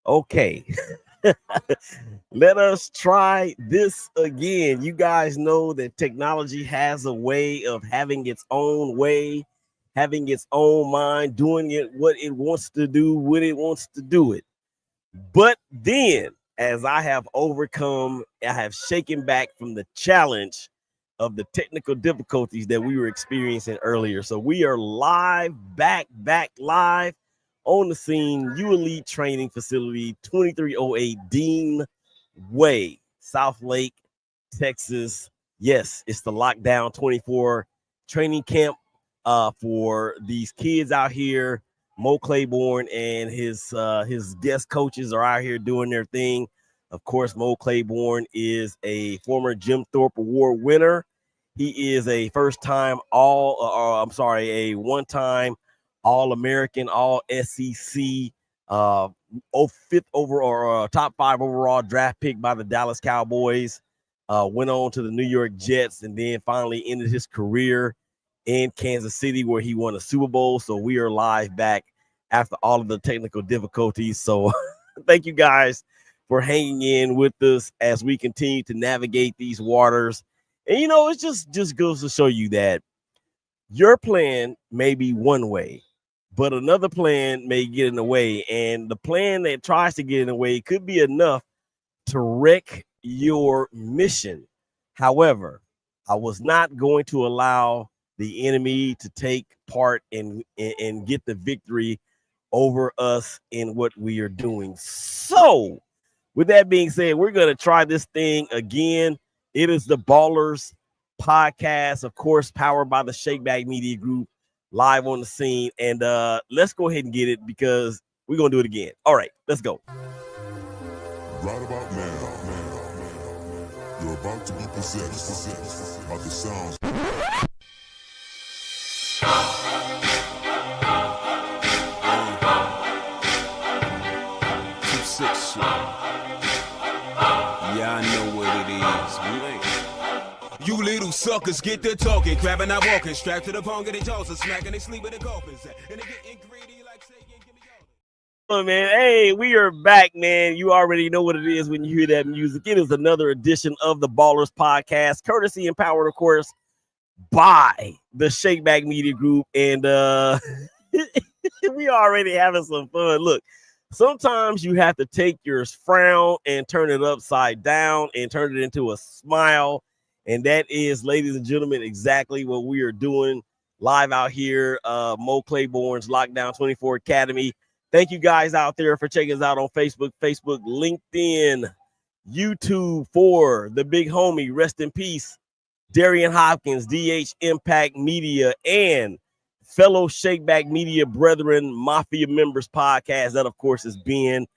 Okay. Let us try this again. You guys know that technology has a way of having its own way, having its own mind, doing it what it wants to do, when it wants to do it. But then, as I have overcome, I have shaken back from the challenge of the technical difficulties that we were experiencing earlier. So we are live, back live on the scene, U Elite Training Facility, 2308 Dean Way, South Lake, Texas. Yes, it's the Lockdown 24 training camp for these kids out here. Mo Claiborne and his guest coaches are out here doing their thing. Of course, Mo Claiborne is a former Jim Thorpe Award winner. He is a a one-time All-American, All SEC, fifth overall, top 5 overall draft pick by the Dallas Cowboys. Went on to the New York Jets and then finally ended his career in Kansas City where he won a Super Bowl. So we are live back after all of the technical difficulties. So thank you guys for hanging in with us as we continue to navigate these waters. And it just goes to show you that your plan may be one way, but another plan may get in the way. And the plan that tries to get in the way could be enough to wreck your mission. However, I was not going to allow the enemy to take part and get the victory over us in what we are doing. So, with that being said, we're going to try this thing again. It is the Ballers Podcast, of course, powered by the Shakeback Media Group, live on the scene. And let's go ahead and get it because we're going to do it again. All right, let's go. Right about now, you're about to be possessed by the sounds. 2-6 shit. Yeah, I know what it is. You little suckers get to talking, crabbing out walking, strapped to the pong of their jaws and smacking they sleep with the coffins. And they getting greedy like saying, give me all. Oh, man. Hey, we are back, man. You already know what it is when you hear that music. It is another edition of the Ballers Podcast, courtesy and powered, of course, by the Shakeback Media Group. And we already having some fun. Look, sometimes you have to take your frown and turn it upside down and turn it into a smile. And that is, ladies and gentlemen, exactly what we are doing live out here. Mo Claiborne's Lockdown 24 Academy. Thank you guys out there for checking us out on Facebook, LinkedIn, YouTube for the big homie. Rest in peace, Darian Hopkins, DH Impact Media, and fellow Shakeback Media brethren, Mafia Members Podcast. That, of course, is Ben.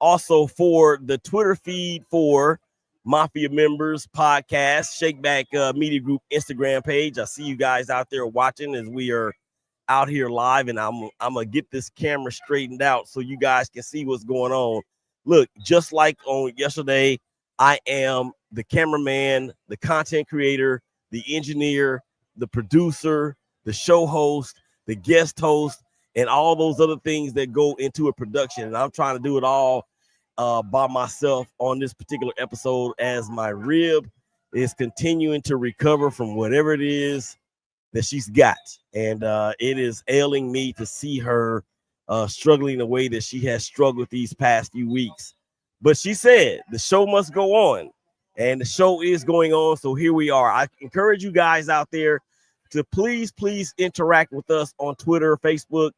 Also for the Twitter feed for Mafia Members Podcast, Shakeback Media Group Instagram page. I see you guys out there watching as we are out here live, and I'm gonna get this camera straightened out so you guys can see what's going on. Look, just like on yesterday, I am the cameraman, the content creator, the engineer, the producer, the show host, the guest host, and all those other things that go into a production. And I'm trying to do it all by myself on this particular episode as my rib is continuing to recover from whatever it is that she's got. And it is ailing me to see her struggling the way that she has struggled these past few weeks. But she said the show must go on, and the show is going on. So here we are. I encourage you guys out there to please interact with us on Twitter, Facebook,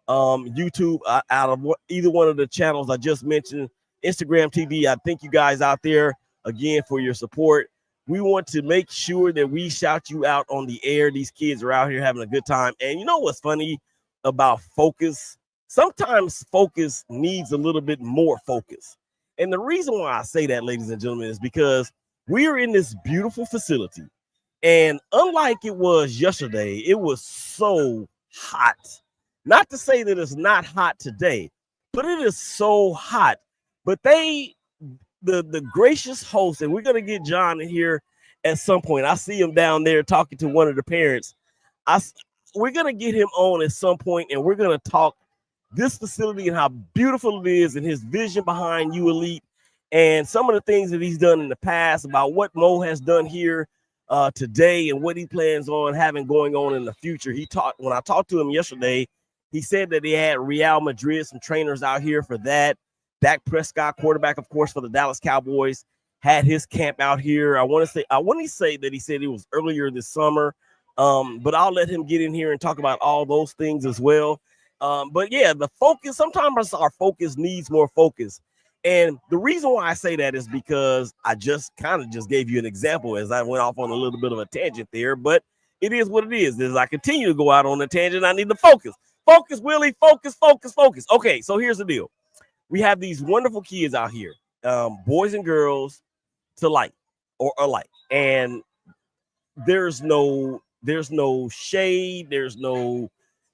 YouTube, out of either one of the channels I just mentioned, Instagram TV. I thank you guys out there again for your support. We want to make sure that we shout you out on the air. These kids are out here having a good time. And you know what's funny about focus? Sometimes focus needs a little bit more focus. And the reason why I say that, ladies and gentlemen, is because we are in this beautiful facility. And unlike it was yesterday, it was so hot. Not to say that it's not hot today, but it is so hot. But the gracious host, and we're going to get John in here at some point. I see him down there talking to one of the parents. We're going to get him on at some point, and we're going to talk this facility and how beautiful it is and his vision behind You Elite and some of the things that he's done in the past about what Mo has done here today and what he plans on having going on in the future. When I talked to him yesterday, he said that he had Real Madrid, some trainers out here for that. Dak Prescott, quarterback, of course, for the Dallas Cowboys, had his camp out here. I want to say that he said it was earlier this summer, but I'll let him get in here and talk about all those things as well. But yeah, the focus, sometimes our focus needs more focus. And the reason why I say that is because I just gave you an example as I went off on a little bit of a tangent there, but it is what it is. As I continue to go out on a tangent, I need to focus. Focus, Willie, focus, focus, focus. Okay, so here's the deal. We have these wonderful kids out here, boys and girls to like or alike. And there's no shade, there's no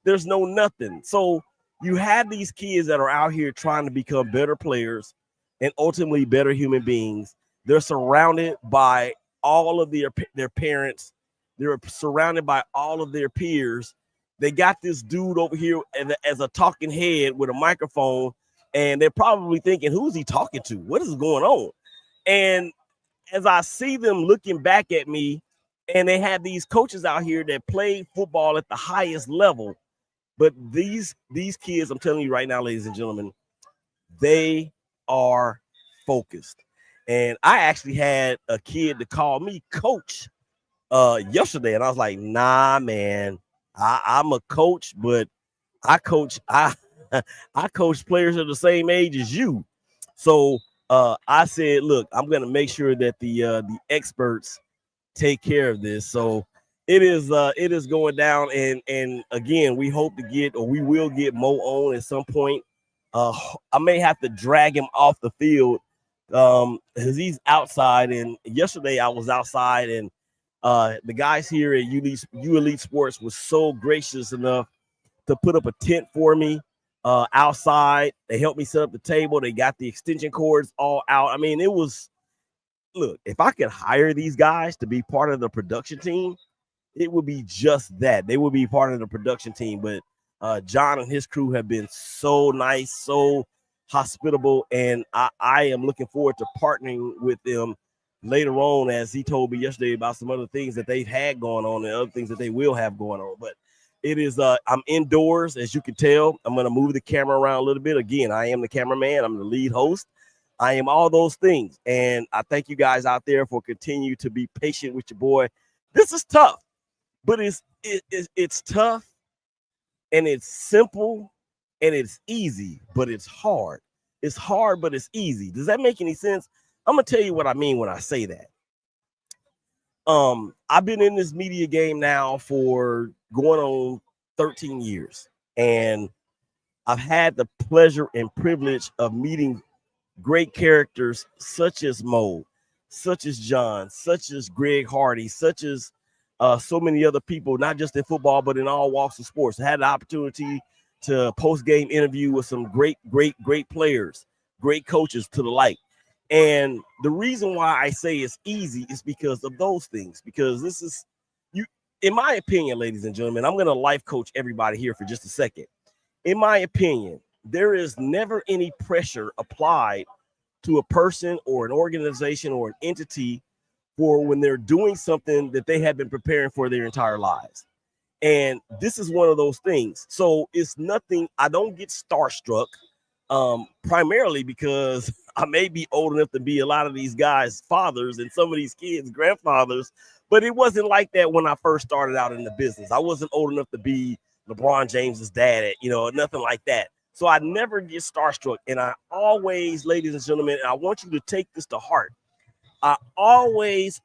nothing. So you have these kids that are out here trying to become better players and ultimately better human beings. They're surrounded by all of their parents. They're surrounded by all of their peers. They got this dude over here as a talking head with a microphone, and they're probably thinking, who's he talking to? What is going on? And as I see them looking back at me, and they have these coaches out here that play football at the highest level, but these kids, I'm telling you right now, ladies and gentlemen, they are focused. And I actually had a kid to call me coach yesterday, and I was like, nah, man, I'm a coach, but I coach players of the same age as you. So I said, look, I'm gonna make sure that the experts take care of this. So it is going down, and again, we hope to get, or we will get Mo on at some point. I may have to drag him off the field because he's outside. And yesterday I was outside, and the guys here at U Elite Sports was so gracious enough to put up a tent for me outside. They helped me set up the table. They got the extension cords all out. I mean, look, if I could hire these guys to be part of the production team, it would be just that. They would be part of the production team. But John and his crew have been so nice, so hospitable, and I am looking forward to partnering with them later on, as he told me yesterday about some other things that they've had going on and other things that they will have going on. But it is, I'm indoors, as you can tell. I'm going to move the camera around a little bit. Again, I am the cameraman. I'm the lead host. I am all those things. And I thank you guys out there for continue to be patient with your boy. This is tough, but it's tough, and it's simple, and it's easy, but it's hard. It's hard, but it's easy. Does that make any sense? I'm going to tell you what I mean when I say that. I've been in this media game now for going on 13 years, and I've had the pleasure and privilege of meeting great characters such as Mo, such as John, such as Greg Hardy, such as so many other people, not just in football, but in all walks of sports. I had the opportunity to post-game interview with some great players, great coaches to the like. And the reason why I say it's easy is because of those things, because this is, you, in my opinion, ladies and gentlemen, I'm going to life coach everybody here for just a second. In my opinion, there is never any pressure applied to a person or an organization or an entity for when they're doing something that they have been preparing for their entire lives. And this is one of those things. So it's nothing, I don't get starstruck, primarily because I may be old enough to be a lot of these guys' fathers and some of these kids' grandfathers, but it wasn't like that when I first started out in the business. I wasn't old enough to be LeBron James's dad, nothing like that. So I never get starstruck. And I always, ladies and gentlemen, and I want you to take this to heart, I always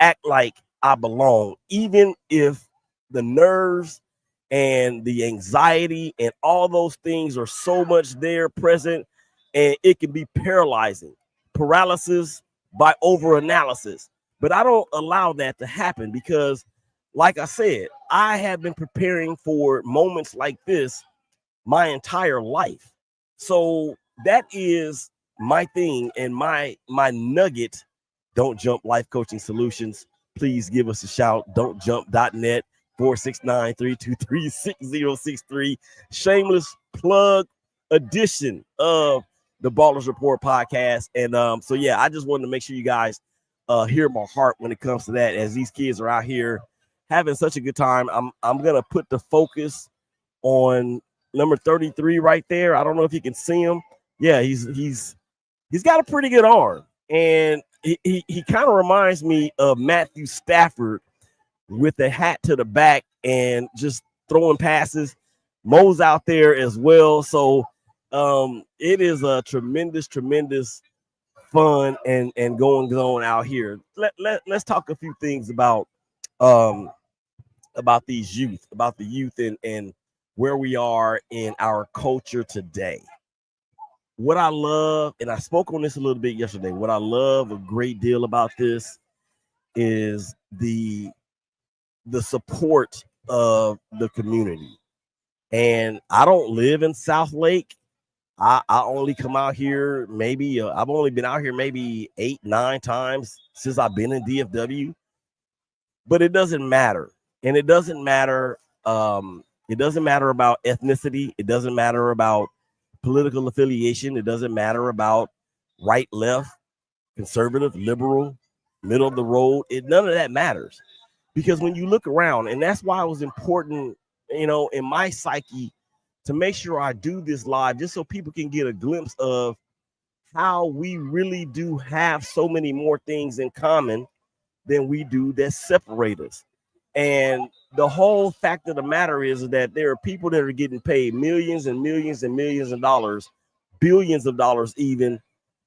act like I belong, even if the nerves and the anxiety and all those things are so much there present, and it can be paralyzing, paralysis by overanalysis. But I don't allow that to happen because, like I said, I have been preparing for moments like this my entire life. So that is my thing and my nugget. Don't Jump Life Coaching Solutions. Please give us a shout. Don'tjump.net 469-323-6063. Shameless plug edition of the Ballers Report podcast. And so yeah, I just wanted to make sure you guys hear my heart when it comes to that, as these kids are out here having such a good time. I'm gonna put the focus on number 33 right there. I don't know if you can see him. Yeah, he's got a pretty good arm, and he kind of reminds me of Matthew Stafford with a hat to the back and just throwing passes. Mo's out there as well. So it is a tremendous fun and going on out here. Let's talk a few things about these youth, about the youth and where we are in our culture today. What I love, and I spoke on this a little bit yesterday, what I love a great deal about this is the support of the community. And I don't live in South Lake. I only come out here maybe, I've only been out here maybe 8-9 times since I've been in DFW, but it doesn't matter. And it doesn't matter. It doesn't matter about ethnicity. It doesn't matter about political affiliation. It doesn't matter about right, left, conservative, liberal, middle of the road. None of that matters, because when you look around, and that's why it was important, in my psyche, to make sure I do this live, just so people can get a glimpse of how we really do have so many more things in common than we do that separate us. And the whole fact of the matter is that there are people that are getting paid millions and millions and millions of dollars, billions of dollars even,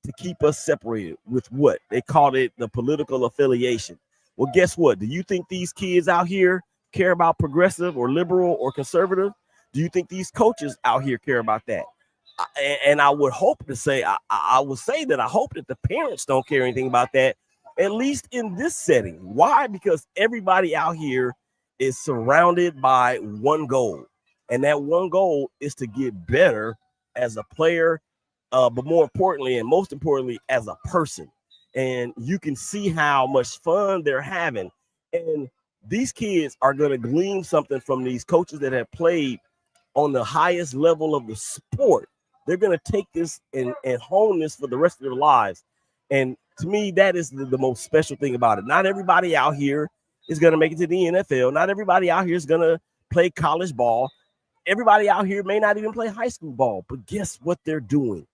to keep us separated with what they called it, the political affiliation. Well, guess what? Do you think these kids out here care about progressive or liberal or conservative? Do you think these coaches out here care about that? And I would hope to say, I would say that I hope that the parents don't care anything about that, at least in this setting. Why? Because everybody out here is surrounded by one goal. And that one goal is to get better as a player, but more importantly, and most importantly, as a person. And you can see how much fun they're having. And these kids are going to glean something from these coaches that have played on the highest level of the sport. They're going to take this and hone this for the rest of their lives. And to me, that is the most special thing about it. Not everybody out here is going to make it to the NFL. Not everybody out here is going to play college ball. Everybody out here may not even play high school ball. But guess what they're doing?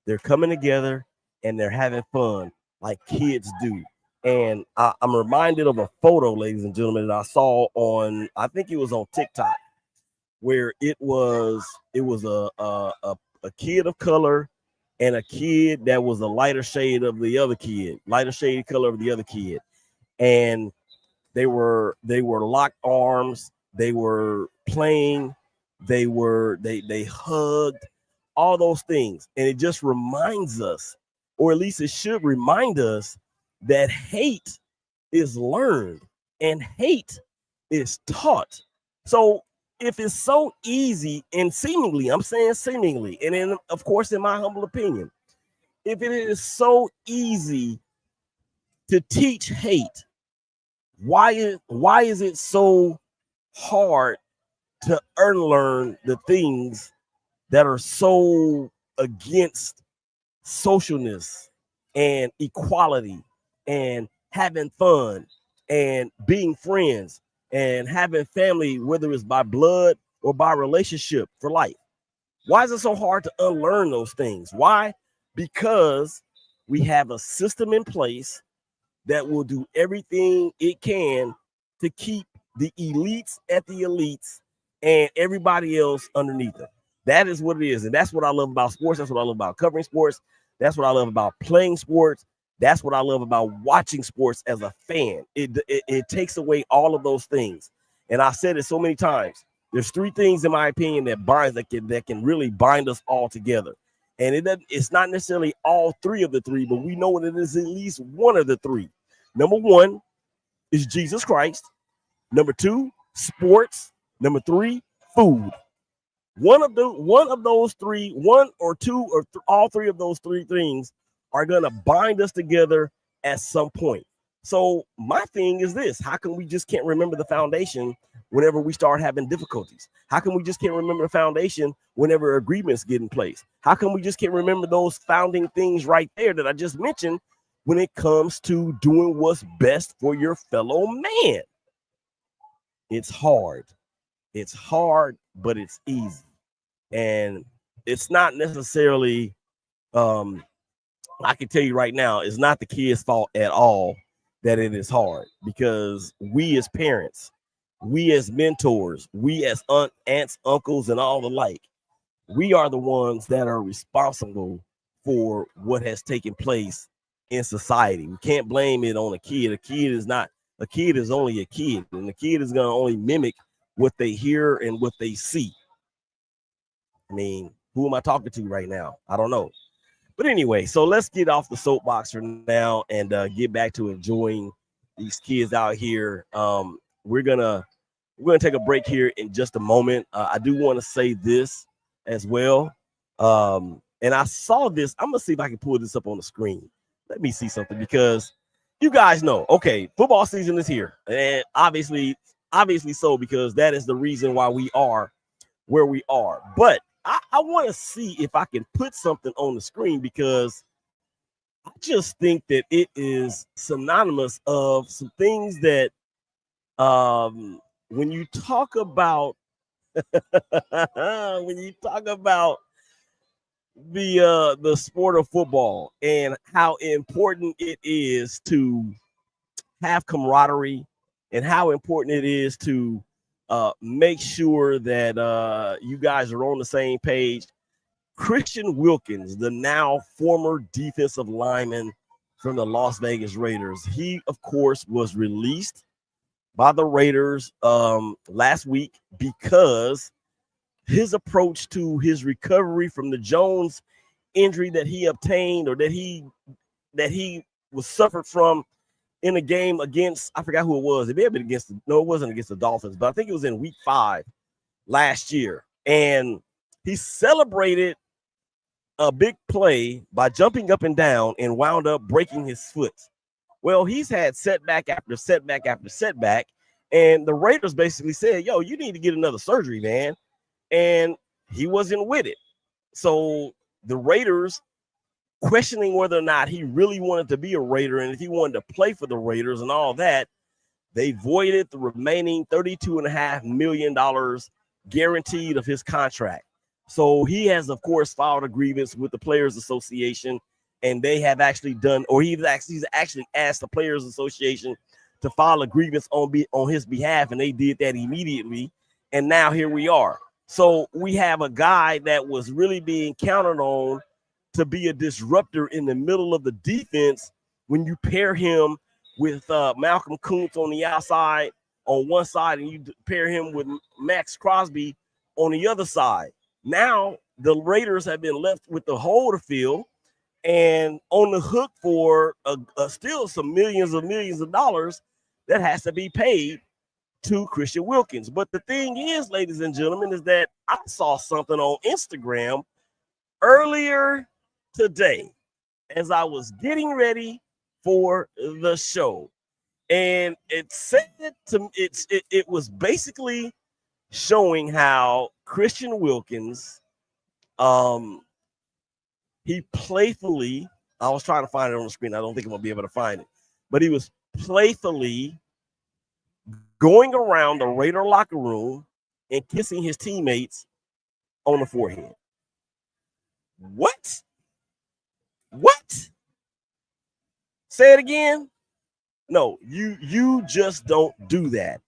They're coming together and they're having fun like kids do. And I'm reminded of a photo, ladies and gentlemen, that I saw on, I think it was on TikTok, where it was a kid of color and a kid that was a lighter shade of the other kid, lighter shade color of the other kid. And they were locked arms. They were playing. They hugged, all those things. And it just reminds us, or at least it should remind us, that hate is learned and hate is taught. So if it's so easy, and seemingly, I'm saying seemingly, and then of course, in my humble opinion, if it is so easy to teach hate, why is it so hard to unlearn the things that are so against socialness and equality and having fun and being friends and having family, whether it's by blood or by relationship for life? Why is it so hard to unlearn those things? Why? Because we have a system in place that will do everything it can to keep the elites at the elites and everybody else underneath them. That is what it is. And that's what I love about sports. That's what I love about covering sports. That's what I love about playing sports. That's what I love about watching sports as a fan. It takes away all of those things. And I've said it so many times. There's three things, in my opinion, that can really bind us all together. And it's not necessarily all three of the three, but we know it is at least one of the three. Number one is Jesus Christ. Number two, sports. Number three, food. One of those three, one or two or all three of those three things are going to bind us together at some point. So my thing is this: how come we just can't remember the foundation whenever we start having difficulties? How come we just can't remember the foundation whenever agreements get in place? How come we just can't remember those founding things right there that I just mentioned when it comes to doing what's best for your fellow man? It's hard. It's hard, but it's easy. And it's not necessarily, I can tell you right now, it's not the kid's fault at all that it is hard, because we as parents, we as mentors, we as aunts, uncles, and all the like, we are the ones that are responsible for what has taken place in society. We can't blame it on a kid. A kid is only a kid, and the kid is going to only mimic what they hear and what they see. I mean, who am I talking to right now? I don't know. But anyway, so let's get off the soapbox for now and get back to enjoying these kids out here. We're gonna take a break here in just a moment. I do want to say this as well. And I saw this. I'm gonna see if I can pull this up on the screen. Let me see something, because you guys know, okay, football season is here, and obviously so, because that is the reason why we are where we are. But I want to see if I can put something on the screen, because I just think that it is synonymous of some things that when you talk about the sport of football and how important it is to have camaraderie, and how important it is to make sure that you guys are on the same page. Christian Wilkins, the now former defensive lineman from the Las Vegas Raiders, he, of course, was released by the Raiders last week because his approach to his recovery from the Jones injury that he obtained, or that he was suffered from in a game against, I forgot who it was. It may have been against, no, it wasn't against the Dolphins, but I think it was in week 5 last year. And he celebrated a big play by jumping up and down and wound up breaking his foot. Well, he's had setback after setback after setback. And the Raiders basically said, yo, you need to get another surgery, man. And he wasn't with it. So the Raiders, questioning whether or not he really wanted to be a Raider and if he wanted to play for the Raiders and all that, they voided the remaining $32.5 million guaranteed of his contract. So he has, of course, filed a grievance with the Players Association, and they have actually done, or he's actually asked the Players Association to file a grievance on his behalf, and they did that immediately. And now here we are. So we have a guy that was really being counted on to be a disruptor in the middle of the defense. When you pair him with Malcolm Kuntz on the outside on one side, and you pair him with Max Crosby on the other side. Now the Raiders have been left with the whole of the field and on the hook for still some millions of dollars that has to be paid to Christian Wilkins. But the thing is, ladies and gentlemen, is that I saw something on Instagram earlier today as I was getting ready for the show, and it said it was basically showing how Christian Wilkins, he playfully, I was trying to find it on the screen, I don't think I'm gonna be able to find it, but he was playfully going around the Raider locker room and kissing his teammates on the forehead. What? Say it again. No, you just don't do that.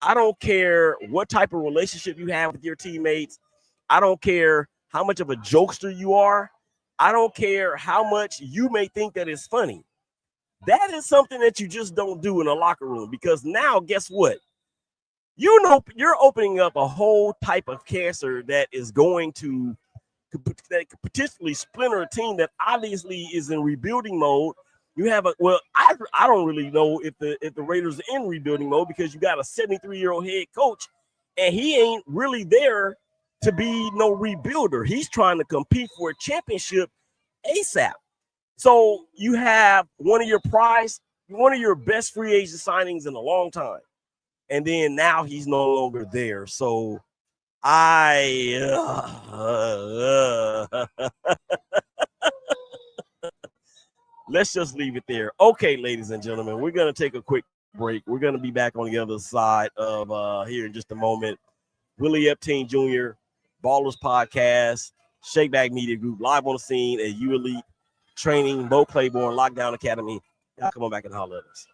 I don't care what type of relationship you have with your teammates. I don't care how much of a jokester you are. I don't care how much you may think that is funny. That is something that you just don't do in a locker room, because now guess what? You know, you're opening up a whole type of cancer that is going to that could potentially splinter a team that obviously is in rebuilding mode. You have I don't really know if the Raiders are in rebuilding mode, because you got a 73-year-old head coach, and he ain't really there to be no rebuilder. He's trying to compete for a championship ASAP. So you have one of your prized one of your best free agent signings in a long time. And then now he's no longer there. So let's just leave it there. Okay, ladies and gentlemen, we're going to take a quick break. We're going to be back on the other side of here in just a moment. Willie Epting Jr., Ballers Podcast, Shakeback Media Group, live on the scene at U Elite Training, Bo Claiborne, Lockdown Academy. Y'all come on back and holler at us.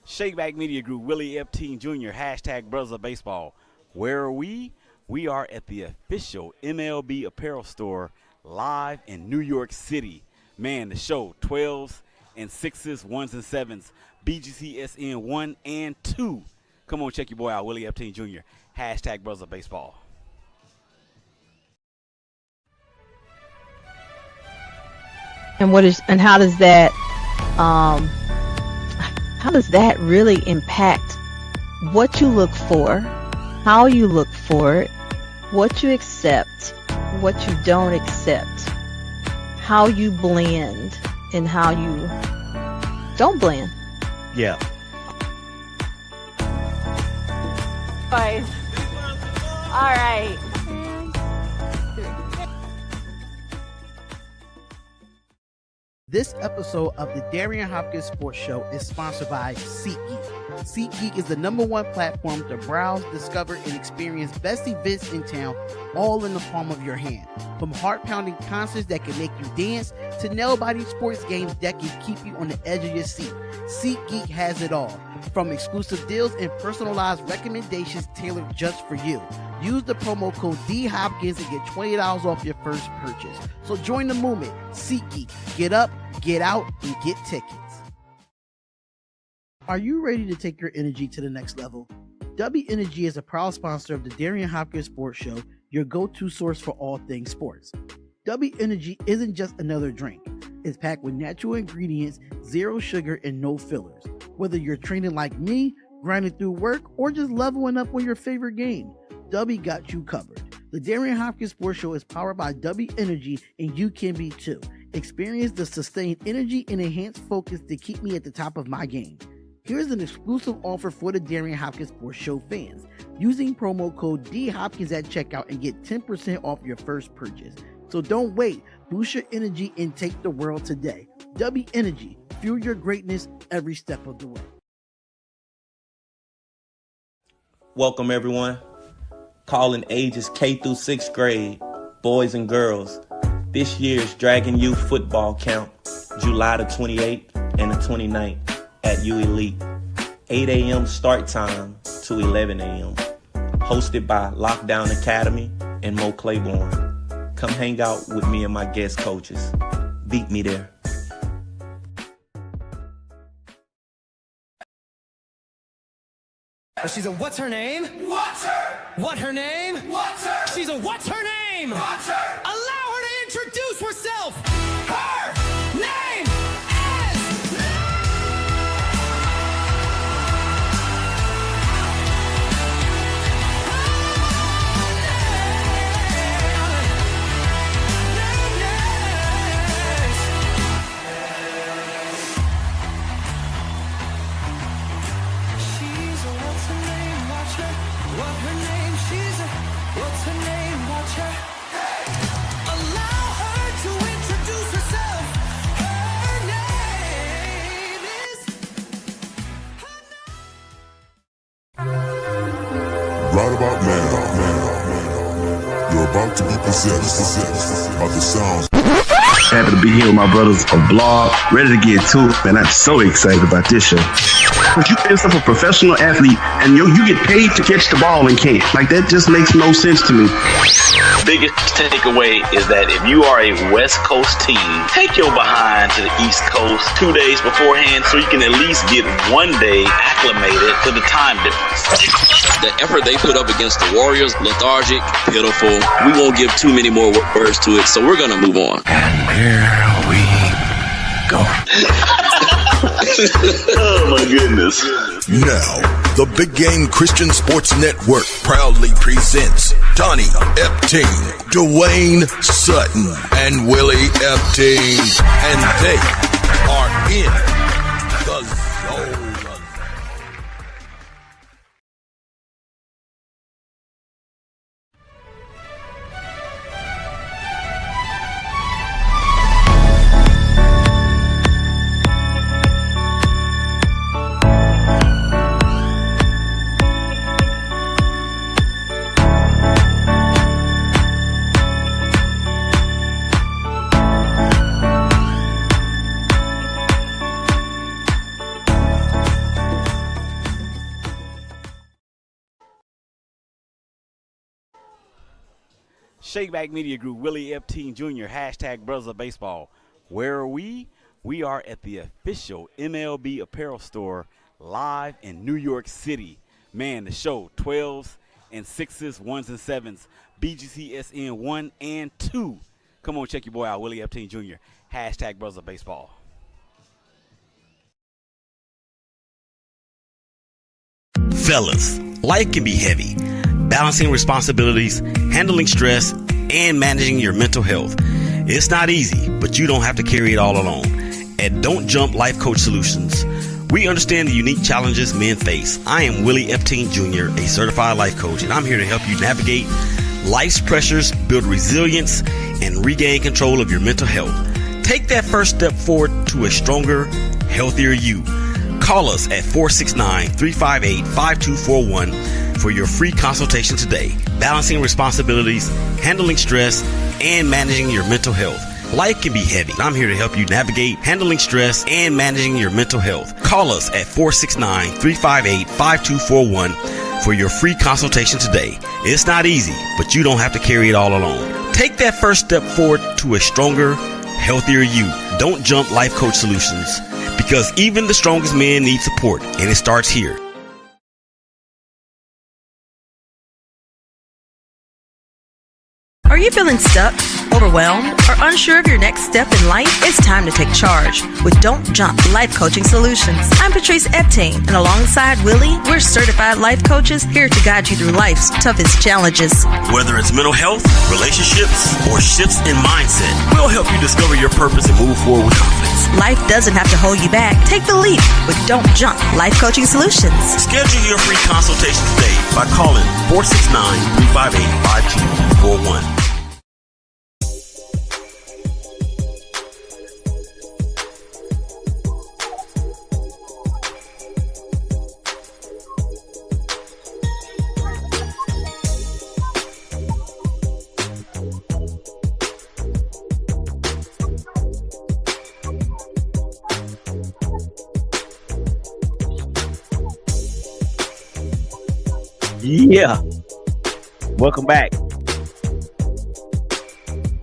Shakeback Media Group, Willie Epting Jr., hashtag Brothers of Baseball. Where are we? We are at the official MLB apparel store live in New York City. Man, the show, 12s and 6s, 1s and 7s, BGCSN 1 and 2. Come on, check your boy out, Willie Epting Jr., hashtag Brothers of Baseball. And how does that really impact what you look for, how you look for it, what you accept, what you don't accept, how you blend, and how you don't blend? Yeah. Boys. All right. This episode of the Darian Hopkins Sports Show is sponsored by SeatGeek. SeatGeek is the #1 platform to browse, discover, and experience best events in town, all in the palm of your hand. From heart-pounding concerts that can make you dance to nail-biting sports games that can keep you on the edge of your seat. SeatGeek has it all, from exclusive deals and personalized recommendations tailored just for you. Use the promo code DHopkins and get $20 off your first purchase. So join the movement. SeatGeek. Get up, get out, and get tickets. Are you ready to take your energy to the next level? W Energy is a proud sponsor of the Darian Hopkins Sports Show, your go-to source for all things sports. W Energy isn't just another drink. It's packed with natural ingredients, zero sugar, and no fillers. Whether you're training like me, grinding through work, or just leveling up on your favorite game, W got you covered. The Darian Hopkins Sports Show is powered by W Energy, and you can be too. Experience the sustained energy and enhanced focus to keep me at the top of my game. Here's an exclusive offer for the Darian Hopkins Sports Show fans. Using promo code DHopkins at checkout and get 10% off your first purchase. So don't wait. Boost your energy and take the world today. W Energy. Fuel your greatness every step of the way. Welcome, everyone. Calling ages K through 6th grade, boys and girls. This year's Dragon Youth football camp, July the 28th and the 29th at U Elite. 8 a.m. start time to 11 a.m. Hosted by Lockdown Academy and Mo Claiborne. Come hang out with me and my guest coaches. Beat me there. She's a what's her name? What's her? What her name? What's her? She's a what's her name? What's her? Allow her to introduce herself. Her name is... She's a what's her name? Watch her. What her name? She's a what's her name? Watch her. Allow her to introduce herself. Her name is... Right about now, you're about to be possessed by the sounds Happy to be here with my brothers on Blog. Ready to get to it, man. I'm so excited about this show. If you pay yourself a professional athlete and you get paid to catch the ball and can't, like that just makes no sense to me. Biggest takeaway is that if you are a West Coast team, take your behind to the East Coast 2 days beforehand so you can at least get 1 day acclimated to the time difference. The effort they put up against the Warriors, lethargic, pitiful. We won't give too many more words to it, so we're going to move on. And here we go. Oh my goodness. Now, the Big Game Christian Sports Network proudly presents Donnie Epting, Dwayne Sutton, and Willie Epting. And they are in the zone. Shakeback Media Group, Willie Epting Jr., hashtag Brothers of Baseball. Where are we? We are at the official MLB apparel store live in New York City. Man, the show, 12s and 6s, 1s and 7s, BGCSN 1 and 2. Come on, check your boy out, Willie Epting Jr., hashtag Brothers of Baseball. Fellas, life can be heavy. Balancing responsibilities, handling stress, and managing your mental health. It's not easy, but you don't have to carry it all alone. At Don't Jump Life Coach Solutions, we understand the unique challenges men face. I am Willie Epting Jr., a certified life coach, and I'm here to help you navigate life's pressures, build resilience, and regain control of your mental health. Take that first step forward to a stronger, healthier you. Call us at 469-358-5241 for your free consultation today. Balancing responsibilities, handling stress, and managing your mental health. Life can be heavy. I'm here to help you navigate handling stress and managing your mental health. Call us at 469-358-5241 for your free consultation today. It's not easy, but you don't have to carry it all alone. Take that first step forward to a stronger, healthier you. Don't Jump Life Coach Solutions, because even the strongest men need support, and it starts here. Are you feeling stuck, overwhelmed, or unsure of your next step in life? It's time to take charge with Don't Jump Life Coaching Solutions. I'm Patrice Epting, and alongside Willie, we're certified life coaches here to guide you through life's toughest challenges. Whether it's mental health, relationships, or shifts in mindset, we'll help you discover your purpose and move forward with confidence. Life doesn't have to hold you back. Take the leap with Don't Jump Life Coaching Solutions. Schedule your free consultation today by calling 469-358-5241. Yeah. Welcome back.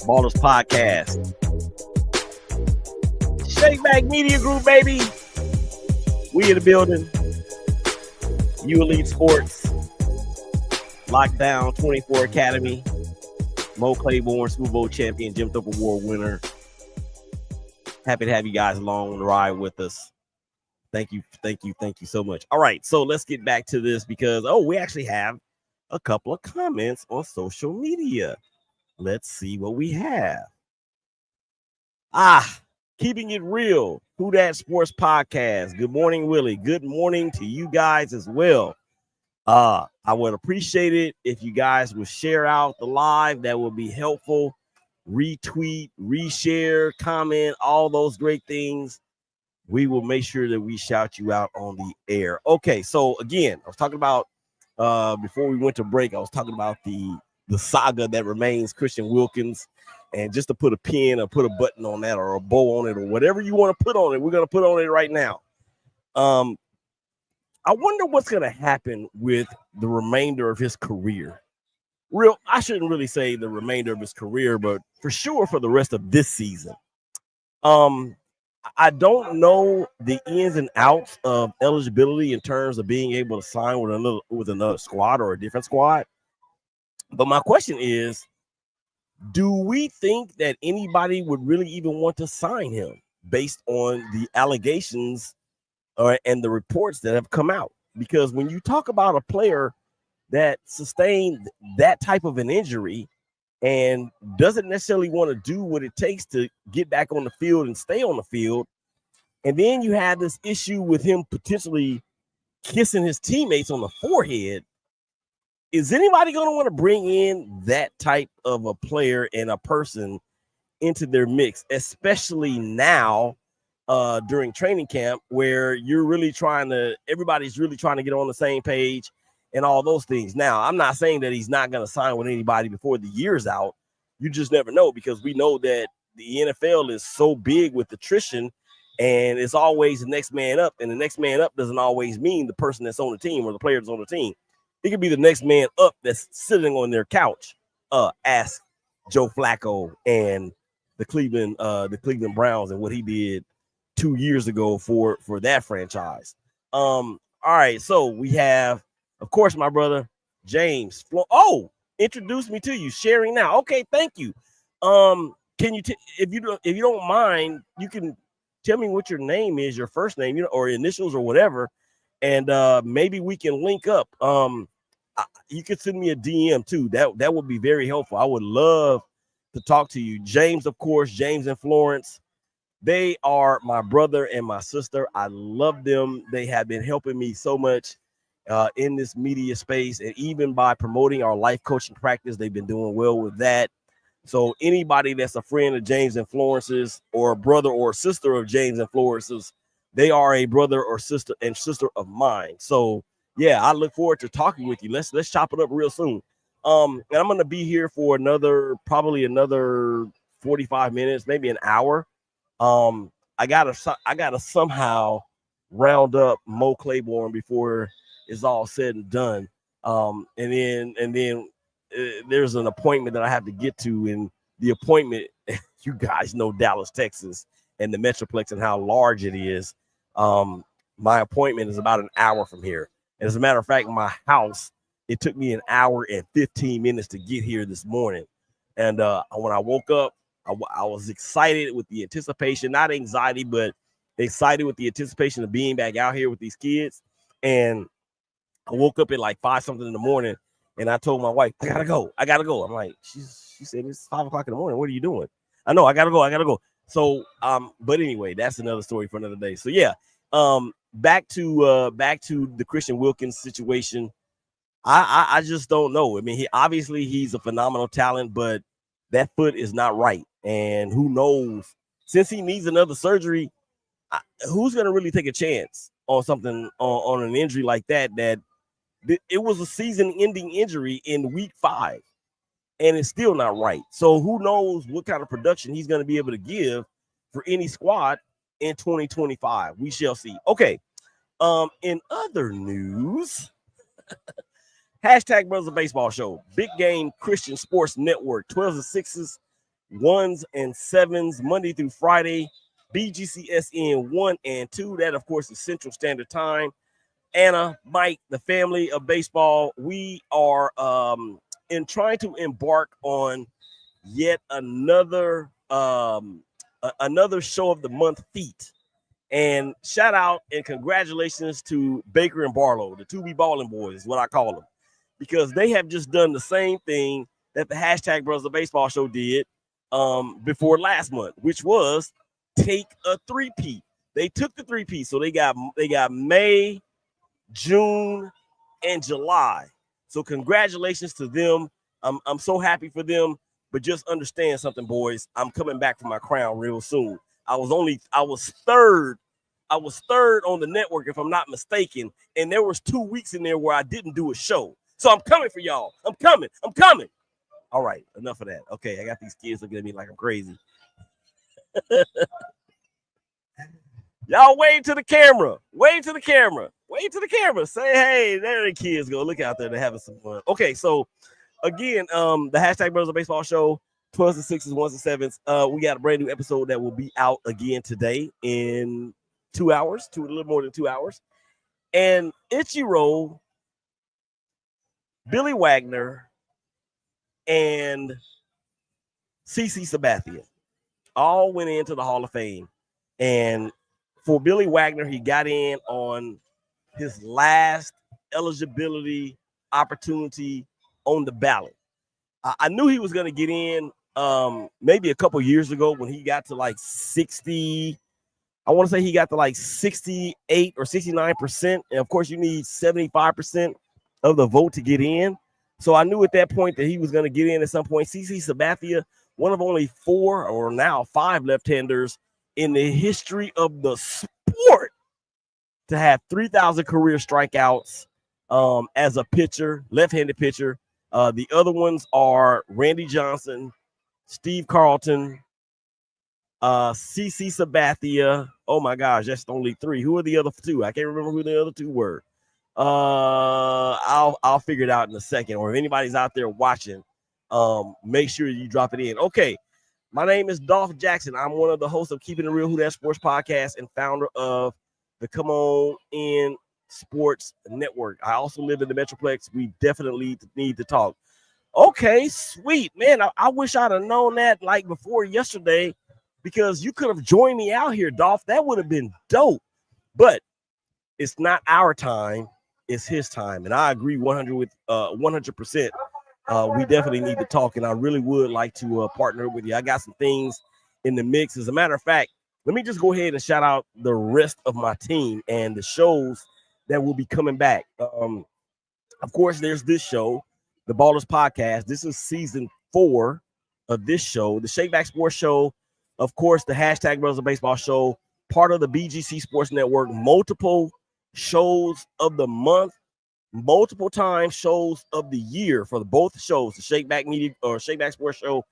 Ballers Podcast. Shakeback Media Group, baby. We in the building. You Elite Sports. Lockdown24 Academy. Mo Claiborne, Super Bowl champion, Jim Thorpe Award winner. Happy to have you guys along on the ride with us. Thank you so much. All right, so let's get back to this because, we actually have a couple of comments on social media. Let's see what we have. Keeping it real, Who Dat Sports Podcast. Good morning, Willie. Good morning to you guys as well. I would appreciate it if you guys would share out the live. That would be helpful. Retweet, reshare, comment, all those great things. We will make sure that we shout you out on the air. Okay, so again, I was talking about before we went to break, I was talking about the saga that remains Christian Wilkins And just to put a pin or put a button on that or a bow on it or whatever you want to put on it, we're going to put on it right now. I wonder what's going to happen with the remainder of his career. I shouldn't really say the remainder of his career, but for sure for the rest of this season. I don't know the ins and outs of eligibility in terms of being able to sign with another squad or a different squad. But my question is, do we think that anybody would really even want to sign him based on the allegations and the reports that have come out? Because when you talk about a player that sustained that type of an injury and doesn't necessarily want to do what it takes to get back on the field and stay on the field, and then you have this issue with him potentially kissing his teammates on the forehead, is anybody going to want to bring in that type of a player and a person into their mix, especially now during training camp where everybody's really trying to get on the same page and all those things? Now, I'm not saying that he's not going to sign with anybody before the year's out. You just never know, because we know that the NFL is so big with attrition, and it's always the next man up. And the next man up doesn't always mean the person that's on the team or the player that's on the team. It could be the next man up that's sitting on their couch. Ask Joe Flacco and the Cleveland Browns and what he did 2 years ago for that franchise. All right, so we have, of course, my brother James. Introduce me to you. Sharing now. Okay, thank you. Can you, if you don't mind, you can tell me what your name is, your first name, or initials or whatever, and maybe we can link up. You could send me a DM too. That would be very helpful. I would love to talk to you. James, of course, James and Florence. They are my brother and my sister. I love them. They have been helping me so much in this media space, and even by promoting our life coaching practice, they've been doing well with that. So anybody that's a friend of James and Florence's, or a brother or sister of James and Florence's, they are a brother or sister of mine. So yeah, I look forward to talking with you. Let's chop it up real soon. And I'm gonna be here for probably another 45 minutes, maybe an hour. I gotta somehow round up Mo Claiborne before it's all said and done. And then there's an appointment that I have to get to, and the appointment, you guys know Dallas, Texas, and the Metroplex and how large it is. My appointment is about an hour from here. As a matter of fact, my house, it took me an hour and 15 minutes to get here this morning. And when I woke up, I was excited with the anticipation, not anxiety, but excited with the anticipation of being back out here with these kids. And I woke up at like 5 something in the morning, and I told my wife, I gotta go. I'm like, she said, it's 5 o'clock in the morning. What are you doing? I know, I gotta go. So, but anyway, that's another story for another day. So yeah, back to the Christian Wilkins situation. I just don't know. I mean, he's a phenomenal talent, but that foot is not right. And who knows, since he needs another surgery, who's going to really take a chance on something, on an injury like that it was a season-ending injury in week 5, and it's still not right. So who knows what kind of production he's going to be able to give for any squad in 2025. We shall see. Okay. In other news, hashtag Brothers of Baseball Show, Big Game Christian Sports Network, 12s and 6s, 1s and 7s, Monday through Friday, BGCSN 1 and 2. That, of course, is Central Standard Time. Anna, Mike, the family of baseball, we are in trying to embark on yet another show of the month feat. And shout out and congratulations to Baker and Barlow, the 2B Balling Boys is what I call them, because they have just done the same thing that the hashtag Brothers of Baseball Show did before last month, which was take a 3-peat. They took the 3-peat, so they got May, June, and July. So congratulations to them. I'm so happy for them, but just understand something, boys. I'm coming back for my crown real soon. I was third on the network, if I'm not mistaken, and there was 2 weeks in there where I didn't do a show. So I'm coming for y'all. I'm coming. All right, enough of that. Okay, I got these kids looking at me like I'm crazy. Y'all wave to the camera. Wave to the camera. Wave to the camera. Say, hey, there the kids go. Look out there. They're having some fun. Okay, so again, the hashtag Brothers of Baseball show, 12s and 6s, 1s and 7s. We got a brand new episode that will be out again today in 2 hours, a little more than 2 hours. And Ichiro, Billy Wagner, and CC Sabathia all went into the Hall of Fame. And for Billy Wagner, he got in on his last eligibility opportunity on the ballot. I knew he was going to get in maybe a couple years ago when he got to like 60. I want to say he got to like 68 or 69%. And of course, you need 75% of the vote to get in. So I knew at that point that he was going to get in at some point. CC Sabathia, one of only 4 or now 5 left-handers in the history of the sport to have 3,000 career strikeouts as a pitcher, left-handed pitcher. The other ones are Randy Johnson, Steve Carlton, CC Sabathia. Oh my gosh, that's only 3. Who are the other 2? I can't remember who the other 2 were. I'll figure it out in a second. Or if anybody's out there watching, make sure you drop it in. Okay. My name is Dolph Jackson. I'm one of the hosts of Keeping It Real Who That Sports podcast and founder of the Come On In Sports Network. I also live in the Metroplex. We definitely need to talk. Okay, sweet, man. I wish I'd have known that like before yesterday, because you could have joined me out here, Dolph. That would have been dope. But it's not our time; it's his time, and I agree 100%. We definitely need to talk, and I really would like to partner with you. I got some things in the mix. As a matter of fact, let me just go ahead and shout out the rest of my team and the shows that will be coming back. Of course, there's this show, the Ballers Podcast. This is season 4 of this show, the Shakeback Sports Show. Of course, the hashtag Brothers of Baseball show, part of the BGC Sports Network, multiple shows of the month, multiple times shows of the year for both shows, the Shakeback Media or Shakeback Sports Show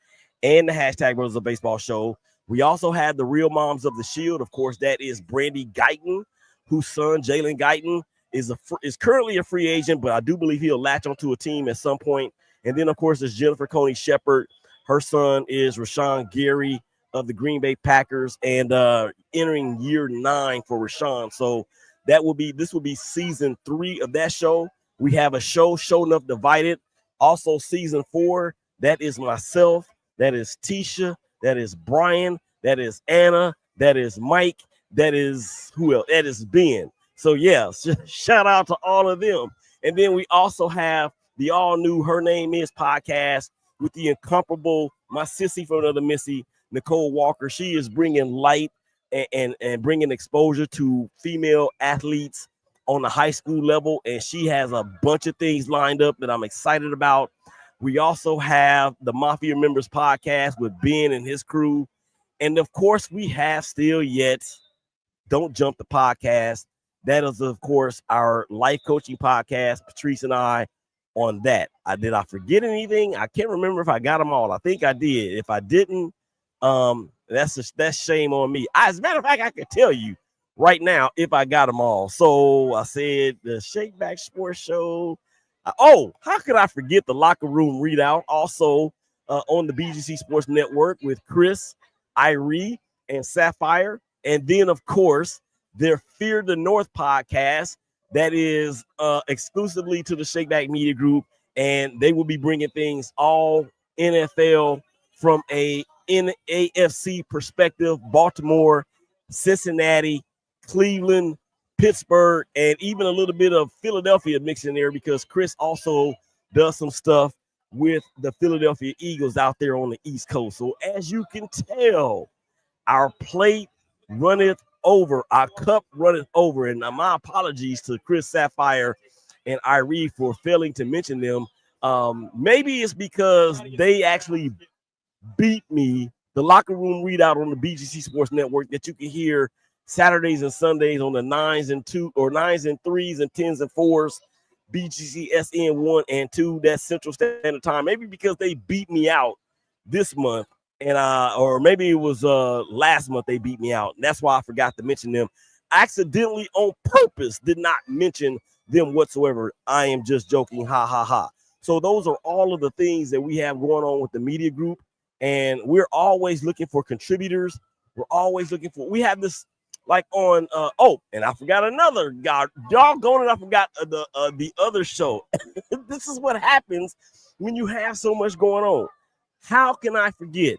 and the hashtag Brothers of Baseball show. We also have the Real Moms of the Shield. Of course, that is Brandy Guyton, whose son Jalen Guyton is currently a free agent, but I do believe he'll latch onto a team at some point. And then, of course, there's Jennifer Coney Shepard. Her son is Rashawn Gary of the Green Bay Packers, and entering year 9 for Rashawn. So this will be season 3 of that show. We have a show Enough Divided. Also season 4, that is myself, that is Tisha, that is Brian, that is Anna, that is Mike, that is who else? That is Ben. So yeah, shout out to all of them. And then we also have the all new Her Name Is podcast with the incomparable, my sissy from another Missy, Nicole Walker. She is bringing light and bringing exposure to female athletes on the high school level, and she has a bunch of things lined up that I'm excited about. We also have the Mafia Members podcast with Ben and his crew, and of course we have still yet Don't Jump the podcast. That is, of course, our life coaching podcast, Patrice and I on that. Did I forget anything? I can't remember if I got them all. I think I did. If I didn't, that's shame on me. As a matter of fact, I can tell you right now if I got them all. So I said the Shakeback Sports Show. How could I forget the Locker Room Readout? Also on the BGC Sports Network with Chris, Irie, and Sapphire. And then, of course, their Fear the North podcast that is exclusively to the Shakeback Media Group. And they will be bringing things all NFL from a NAFC perspective, Baltimore, Cincinnati, Cleveland, Pittsburgh, and even a little bit of Philadelphia mixed in there, because Chris also does some stuff with the Philadelphia Eagles out there on the East Coast. So as you can tell, our plate runneth over, our cup runneth over. And my apologies to Chris, Sapphire, and Irie for failing to mention them. Maybe it's because they actually beat me. The Locker Room Readout on the BGC Sports Network that you can hear Saturdays and Sundays on the 9s and 2 or 9s and 3s and 10s and 4s. BGCSN 1 and 2. That's Central Standard Time. Maybe because they beat me out this month, and or maybe it was last month they beat me out. And that's why I forgot to mention them. Accidentally on purpose did not mention them whatsoever. I am just joking. Ha ha ha. So those are all of the things that we have going on with the media group, and we're always looking for contributors. We're always looking for. We have this like on. And I forgot another. God, doggone it! I forgot the other show. This is what happens when you have so much going on. How can I forget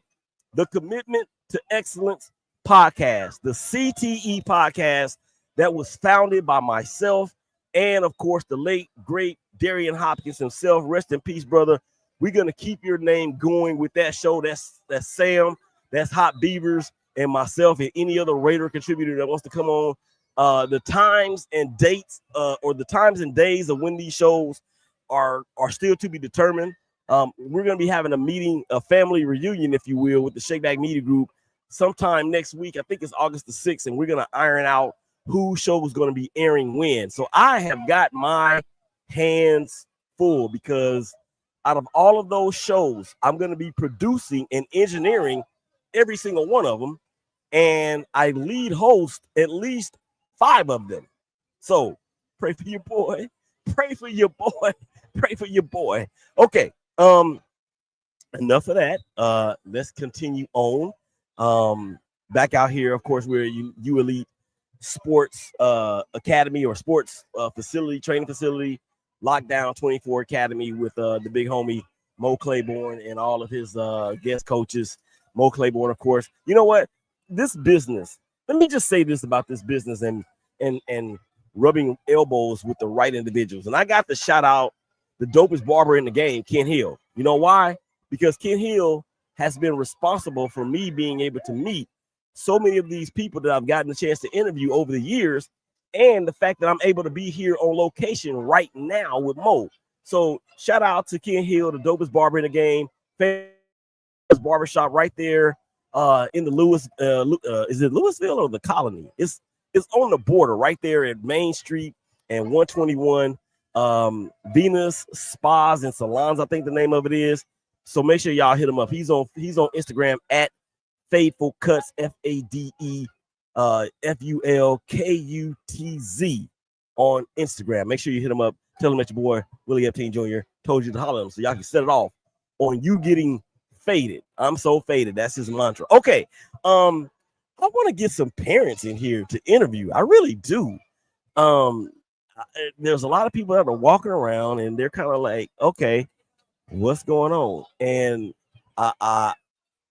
the Commitment to Excellence podcast, the CTE podcast that was founded by myself and, of course, the late, great Darian Hopkins himself. Rest in peace, brother. We're going to keep your name going with that show. That's Sam, that's Hot Beavers, and myself, and any other Raider contributor that wants to come on. The times and dates or the times and days of when these shows are still to be determined. We're going to be having a meeting, a family reunion, if you will, with the Shakeback Media Group sometime next week. I think it's August the 6th, and we're going to iron out whose show is going to be airing when. So I have got my hands full because out of all of those shows, I'm going to be producing and engineering every single one of them, and I lead host at least 5 of them. So pray for your boy. Pray for your boy. Pray for your boy. Okay. Enough of that. Let's continue on. Back out here, of course, we're U Elite Sports Academy or sports facility, training facility, Lockdown24 Academy with the big homie Mo Claiborne and all of his guest coaches. Mo Claiborne, of course. You know what? This business, let me just say this about this business and rubbing elbows with the right individuals. And I got to shout out the dopest barber in the game, Ken Hill. You know why? Because Ken Hill has been responsible for me being able to meet so many of these people that I've gotten a chance to interview over the years, and the fact that I'm able to be here on location right now with Mo. So shout out to Ken Hill, the dopest barber in the game. Barbershop right there in the Lewis. Is it Louisville or the Colony? It's on the border right there at Main Street and 121. Venus Spas and Salons, I think the name of it is. So make sure y'all hit him up. He's on Instagram at Fadeful Cuts, FADE FULKUTZ on Instagram. Make sure you hit him up. Tell him that your boy Willie Epting Jr. told you to holler at him so y'all can set it off on you getting faded. I'm so faded. That's his mantra. Okay. I want to get some parents in here to interview. I really do. There's a lot of people that are walking around and they're kind of like, okay, what's going on? And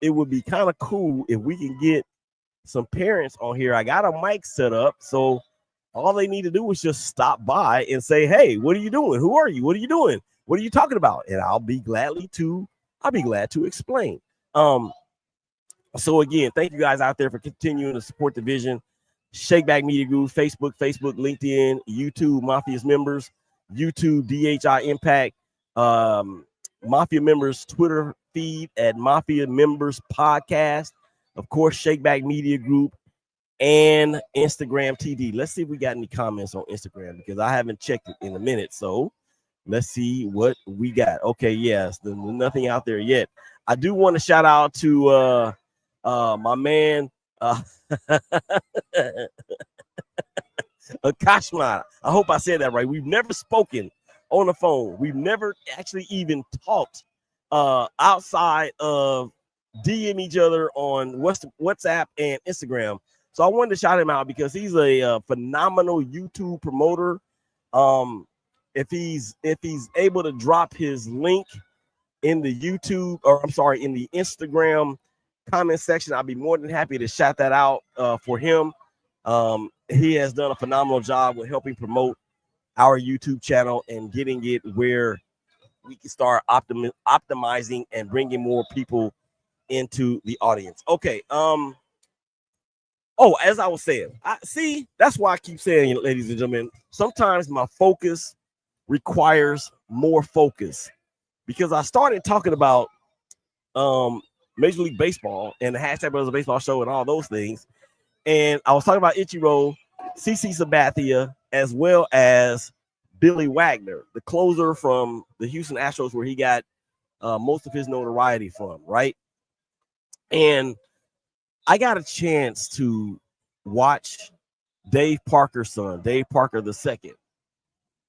it would be kind of cool if we can get some parents on here. I got a mic set up, so all they need to do is just stop by and say, hey, what are you doing? Who are you? What are you doing? What are you talking about? And I'll be glad to explain. So again, thank you guys out there for continuing to support the vision. Shakeback Media Group, Facebook, LinkedIn, YouTube, Mafia's members, YouTube, DHI Impact, Mafia members, Twitter feed at Mafia Members Podcast, of course, Shakeback Media Group, and Instagram TV. Let's see if we got any comments on Instagram because I haven't checked it in a minute. So let's see what we got. Okay, yes, there's nothing out there yet. I do want to shout out to my man Kashma. I hope I said that right. We've never spoken on the phone. We've never actually even talked outside of DM each other on WhatsApp and Instagram. So I wanted to shout him out because he's a phenomenal YouTube promoter. If he's able to drop his link in the YouTube, or I'm sorry, in the Instagram comment section, I'll be more than happy to shout that out for him. He has done a phenomenal job with helping promote our YouTube channel and getting it where we can start optimizing and bringing more people into the audience. Okay. As I was saying, that's why I keep saying, ladies and gentlemen, sometimes my focus requires more focus because I started talking about Major League Baseball and the Hashtag Brothers of Baseball show and all those things. And I was talking about Ichiro, CC Sabathia, as well as Billy Wagner, the closer from the Houston Astros, where he got most of his notoriety from, right? And I got a chance to watch Dave Parker's son, Dave Parker II,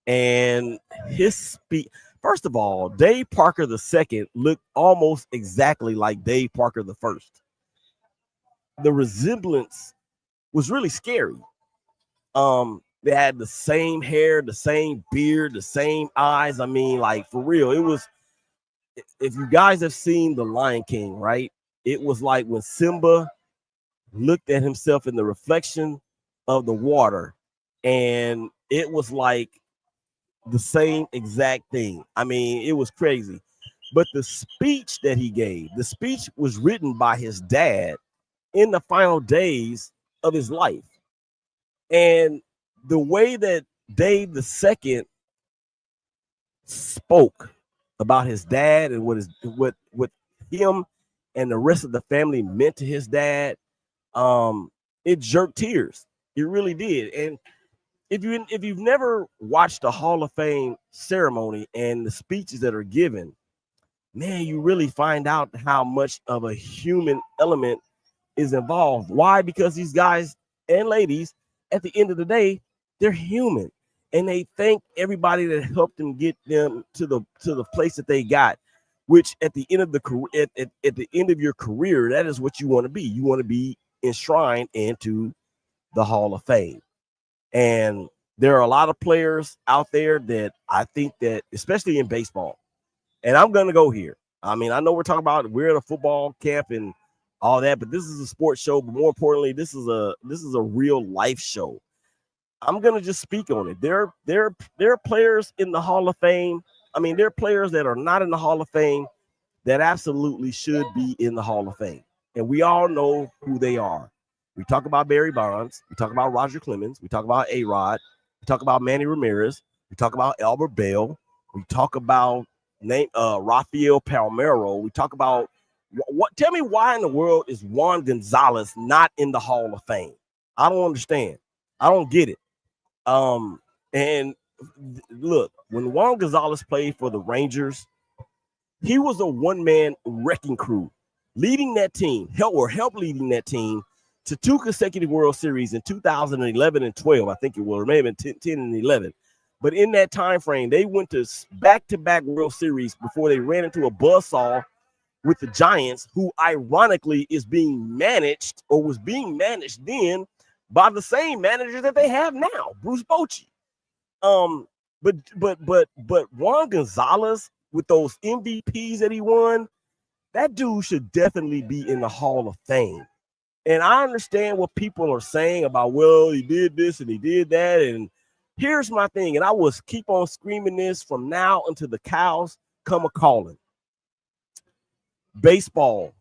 and his speech. First of all, Dave Parker II looked almost exactly like Dave Parker I. The resemblance was really scary. They had the same hair, the same beard, the same eyes. I mean, like, for real, it was. If you guys have seen The Lion King, right? It was like when Simba looked at himself in the reflection of the water, and it was like the same exact thing. I mean, it was crazy. But the speech that he gave, the speech was written by his dad in the final days of his life. And the way that Dave II spoke about his dad and what him and the rest of the family meant to his dad, it jerked tears. It really did. And if you've never watched a Hall of Fame ceremony and the speeches that are given, man, you really find out how much of a human element is involved. Why? Because these guys and ladies, at the end of the day, they're human, and they thank everybody that helped them get them to the place that they got. Which at the end of the career, at the end of your career, that is what you want to be. You want to be enshrined into the Hall of Fame. And there are a lot of players out there that I think that, especially in baseball, and I'm going to go here. I mean, I know we're talking about we're at a football camp and all that, but this is a sports show. But more importantly, this is a real life show. I'm going to just speak on it. There are players in the Hall of Fame. I mean, there are players that are not in the Hall of Fame that absolutely should be in the Hall of Fame. And we all know who they are. We talk about Barry Bonds. We talk about Roger Clemens. We talk about A-Rod. We talk about Manny Ramirez. We talk about Albert Bell. We talk about Rafael Palmeiro. We talk about what? Tell me why in the world is Juan Gonzalez not in the Hall of Fame? I don't understand. I don't get it. And look, when Juan Gonzalez played for the Rangers, he was a one-man wrecking crew, leading that team, help leading that team to 2 consecutive World Series in 2011 and 12. I think it was, or maybe 10 and 11. But in that time frame, they went to back-to-back World Series before they ran into a buzzsaw with the Giants, who ironically is being managed or was being managed then by the same manager that they have now, Bruce Bochy. But Juan Gonzalez, with those MVPs that he won, that dude should definitely be in the Hall of Fame. And I understand what people are saying about, well, he did this and he did that. And here's my thing, and I will keep on screaming this from now until the cows come a-calling. Baseball.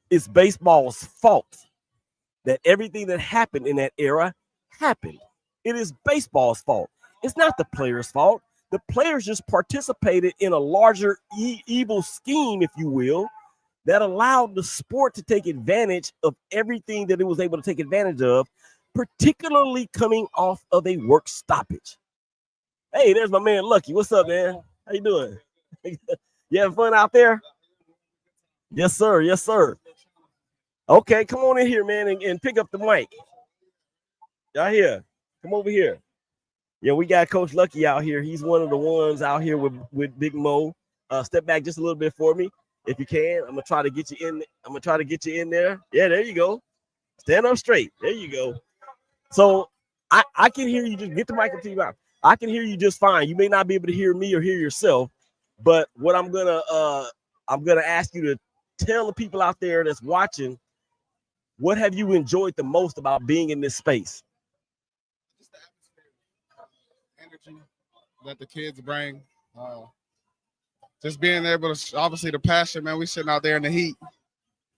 It's baseball's fault that everything that happened in that era happened. It is baseball's fault. It's not the players' fault. The players just participated in a larger evil scheme, if you will, that allowed the sport to take advantage of everything that it was able to take advantage of, particularly coming off of a work stoppage. Hey, there's my man Lucky. What's up, man? How you doing? You having fun out there? Yes, sir. Yes, sir. Okay, come on in here, man, and pick up the mic. Y'all here. Come over here. Yeah, we got Coach Lucky out here. He's one of the ones out here with Big Mo. Step back just a little bit for me, if you can. I'm gonna try to get you in. I'm gonna try to get you in there. Yeah, there you go. Stand up straight. There you go. So I can hear you. Just get the mic up to your mouth. I can hear you just fine. You may not be able to hear me or hear yourself, but what I'm gonna ask you to tell the people out there that's watching, what have you enjoyed the most about being in this space? Just the atmosphere, energy that the kids bring. Just being able to, obviously the passion, man. We sitting out there in the heat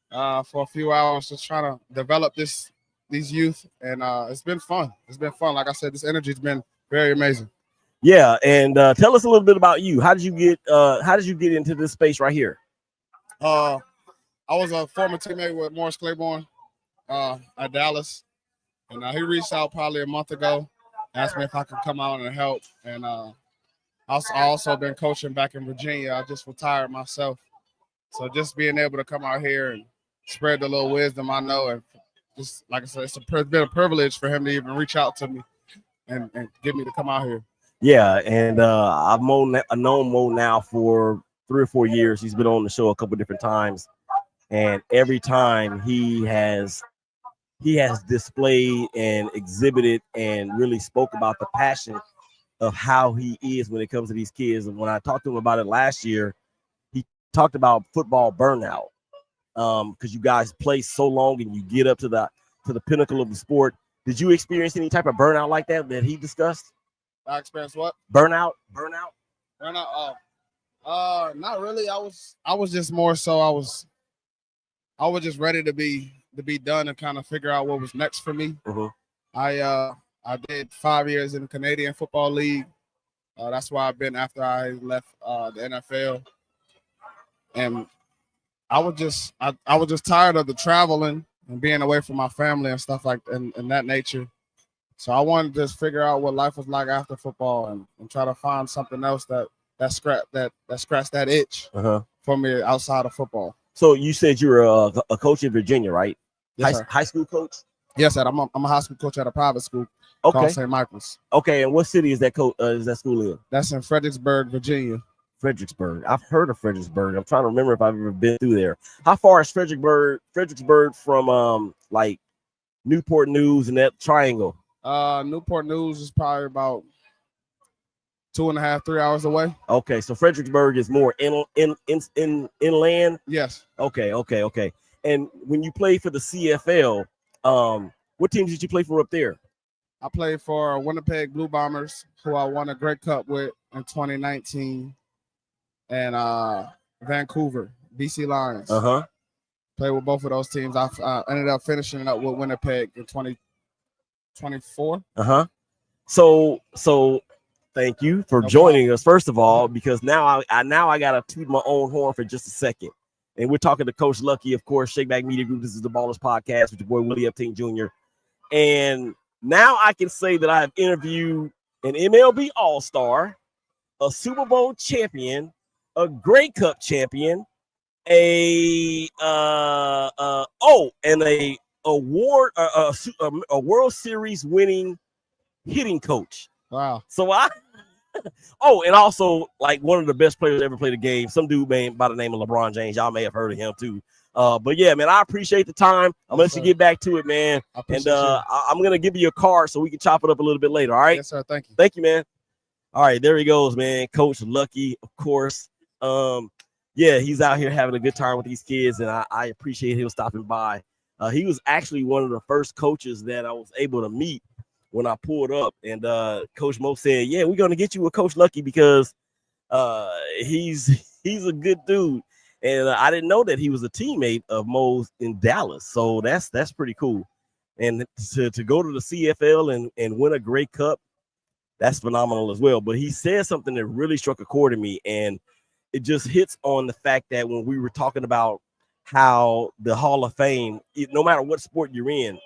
for a few hours, just trying to develop these youth, and it's been fun. It's been fun. Like I said, this energy has been very amazing. Yeah, and tell us a little bit about you. How did you get into this space right here? I was a former teammate with Claiborne at Dallas, and he reached out probably a month ago, asked me if I could come out and help. And I also been coaching back in Virginia. I just retired myself. So just being able to come out here and spread the little wisdom I know, and just like I said, it's been a privilege for him to even reach out to me and get me to come out here. Yeah, and I've known Mo now for 3 or 4 years. He's been on the show a couple different times, and every time he has displayed and exhibited and really spoke about the passion of how he is when it comes to these kids. And when I talked to him about it last year, he talked about football burnout, because you guys play so long and you get up to the pinnacle of the sport. Did you experience any type of burnout like that he discussed? I experienced what? Burnout. Not really. I was just more so I was just ready to be done and kind of figure out what was next for me. I did 5 years in the Canadian Football League. That's why I've been after I left the NFL. And I was just tired of the traveling and being away from my family and stuff like and that nature. So I wanted to just figure out what life was like after football and try to find something else that scratched that itch for me outside of football. So you said you were a coach in Virginia, right? Yes, high school coach? Yes, sir. I'm a high school coach at a private school called St. Michael's. Okay, and what city is that school in? That's in Fredericksburg, Virginia. Fredericksburg. I've heard of Fredericksburg. I'm trying to remember if I've ever been through there. How far is Fredericksburg from like Newport News and that triangle? Newport News is probably about 2.5, 3 hours away. Okay, so Fredericksburg is more inland. Yes. Okay. And when you play for the CFL, what teams did you play for up there? I played for Winnipeg Blue Bombers, who I won a Grey Cup with in 2019, and Vancouver BC Lions. Played with both of those teams. I ended up finishing up with Winnipeg in 2024. So thank you for joining us, first of all, because now I gotta toot my own horn for just a second. And we're talking to Coach Lucky, of course, Shakeback Media Group. This is the Ballers Podcast with your boy Willie Epting Jr. And now I can say that I have interviewed an MLB All-Star, a Super Bowl champion, a Grey Cup champion, and a World Series winning hitting coach. Wow. So and also like one of the best players to ever play the game, some dude by the name of LeBron James. Y'all may have heard of him too. But yeah, man, I appreciate the time. I'm gonna let you get back to it, man. And I'm gonna give you a card so we can chop it up a little bit later. All right? Yes, sir. Thank you. Thank you, man. All right, there he goes, man. Coach Lucky, of course. Yeah, he's out here having a good time with these kids, and I appreciate him stopping by. He was actually one of the first coaches that I was able to meet when I pulled up, and Coach Mo said, "Yeah, we're gonna get you a Coach Lucky because he's a good dude." And I didn't know that he was a teammate of Mo's in Dallas, so that's pretty cool. And to go to the CFL and win a Grey Cup, that's phenomenal as well. But he said something that really struck a chord in me, and it just hits on the fact that when we were talking about how the Hall of Fame, no matter what sport you're in,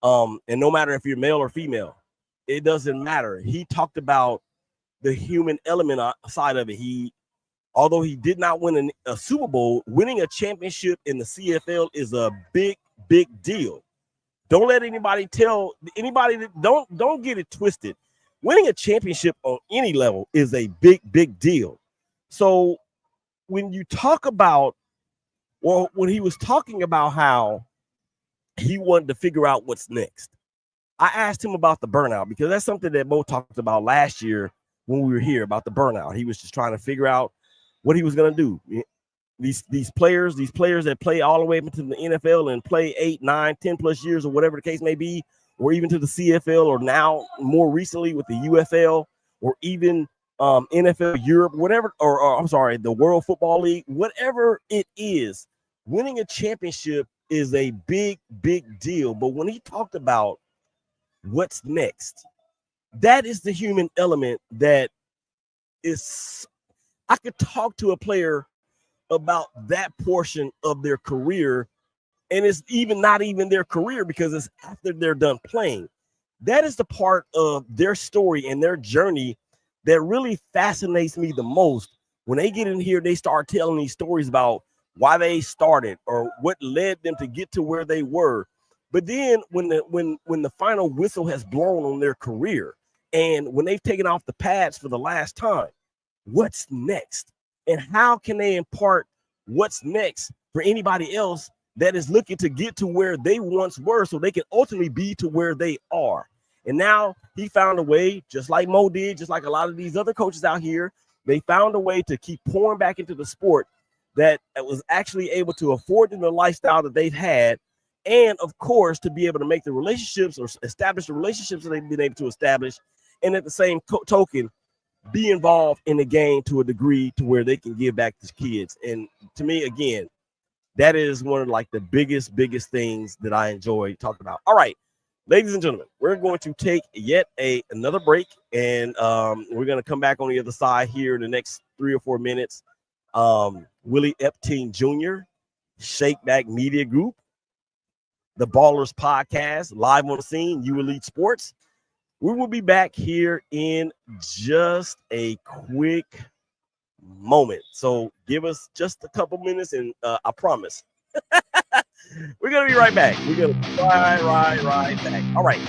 and no matter if you're male or female, it doesn't matter. He talked about the human element side of it. Although he did not win a Super Bowl, winning a championship in the CFL is a big, big deal. Don't let anybody that don't get it twisted. Winning a championship on any level is a big, big deal. So when you talk about, when he was talking about how he wanted to figure out what's next, I asked him about the burnout, because that's something that Mo talked about last year when we were here about the burnout. He was just trying to figure out what he was going to do. These players that play all the way up into the NFL and play 8, 9, 10 plus years or whatever the case may be, or even to the CFL, or now more recently with the UFL, or even NFL Europe, whatever, or I'm sorry, the World Football League, whatever it is, winning a championship is a big, big deal. But when he talked about what's next, that is the human element that is, I could talk to a player about that portion of their career, and it's even not even their career, because it's after they're done playing. That is the part of their story and their journey that really fascinates me the most. When they get in here, they start telling these stories about why they started or what led them to get to where they were. But then when the final whistle has blown on their career and when they've taken off the pads for the last time, what's next? And how can they impart what's next for anybody else that is looking to get to where they once were so they can ultimately be to where they are? And now he found a way, just like Mo did, just like a lot of these other coaches out here, they found a way to keep pouring back into the sport that was actually able to afford them the lifestyle that they've had. And of course, to be able to make the relationships or establish the relationships that they've been able to establish. And at the same token, be involved in the game to a degree to where they can give back to kids. And to me, again, that is one of like the biggest things that I enjoy talking about. All right, ladies and gentlemen, we're going to take yet another break, and we're going to come back on the other side here in the next 3 or 4 minutes. Willie Epting Jr., Shakeback Media Group, the Ballers Podcast, live on the scene, U Elite Sports. We will be back here in just a quick moment. So give us just a couple minutes, and I promise we're going to be right back. We're going to be right back. All right.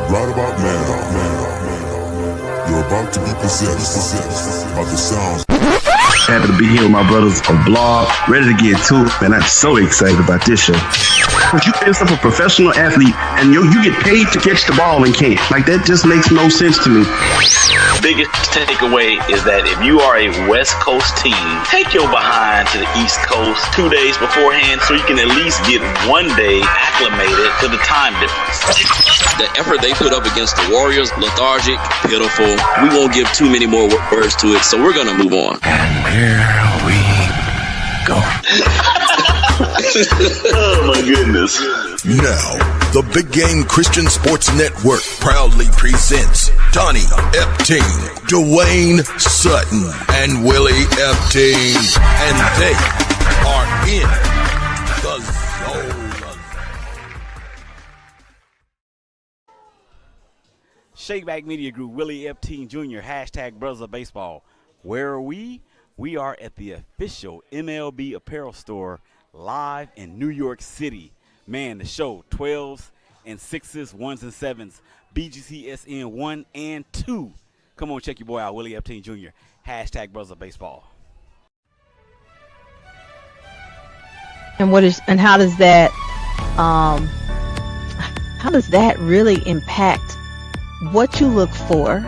Right about now, you're about to be possessed by the sounds. Happy to be here with my brothers on Blog, ready to get to it, man. I'm so excited about this show. If you pay yourself a professional athlete and you get paid to catch the ball and can't, like that just makes no sense to me. Biggest takeaway is that if you are a West Coast team, take your behind to the East Coast 2 days beforehand so you can at least get 1 day acclimated to the time difference. The effort they put up against the Warriors, lethargic, pitiful. We won't give too many more words to it, so we're going to move on. Here we go. Oh my goodness. Now, the Big Game Christian Sports Network proudly presents Donnie Epting, Dwayne Sutton, and Willie Epting. And they are in the zone. Shakeback Media Group, Willie Epting Jr., #Brothers of Baseball. Where are we? We are at the official MLB apparel store live in New York City. Man, the show, 12s and 6s, 1s and 7s, BGCSN 1 and 2. Come on, check your boy out, Willie Epting Jr., #Brothers of Baseball. And how does that really impact what you look for,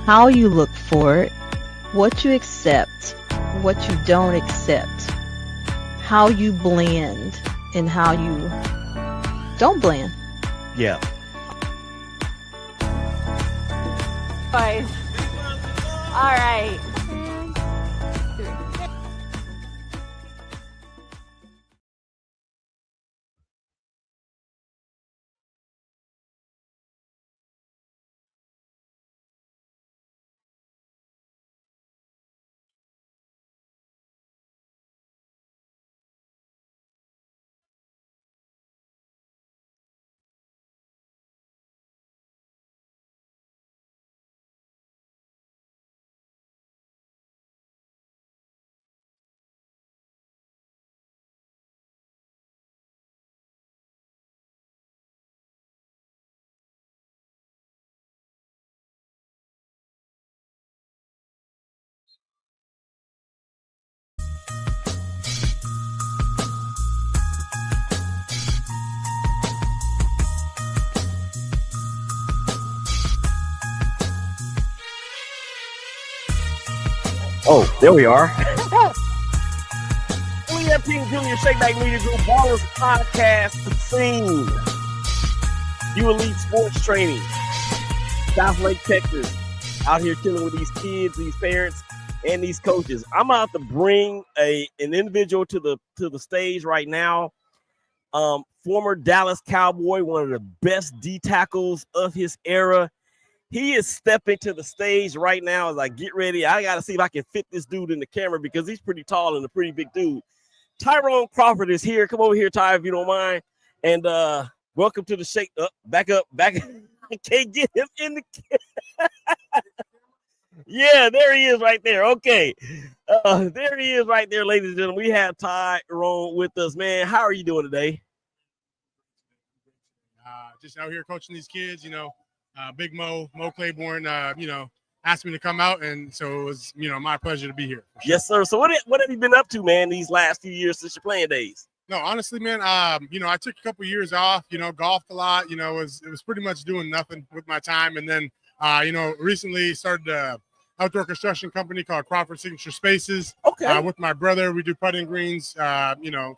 how you look for it, what you accept, what you don't accept, how you blend, and how you Don't blend. Yeah. 5. All right. Oh, there we are. Willie Epting Jr. Shakeback Media Group Ballers Podcast Scene. You Elite Sports Training. South Lake, Texas. Out here chilling with these kids, these parents, and these coaches. I'm about to bring an individual to the stage right now. Former Dallas Cowboy, one of the best D tackles of his era. He is stepping to the stage right now as I get ready. I got to see if I can fit this dude in the camera because he's pretty tall and a pretty big dude. Tyrone Crawford is here. Come over here, Ty, if you don't mind. And welcome to the shake. Back up. I can't get him in the Yeah, there he is right there. Okay. There he is right there, ladies and gentlemen. We have Tyrone with us, man. How are you doing today? Just out here coaching these kids, Big Mo Claiborne, asked me to come out, and so it was, my pleasure to be here. Sure. Yes, sir. So what have you been up to, man, these last few years since your playing days? No, honestly, man, I took a couple years off, golfed a lot, it was pretty much doing nothing with my time. And then, recently started an outdoor construction company called Crawford Signature Spaces. Okay. With my brother, we do putting greens,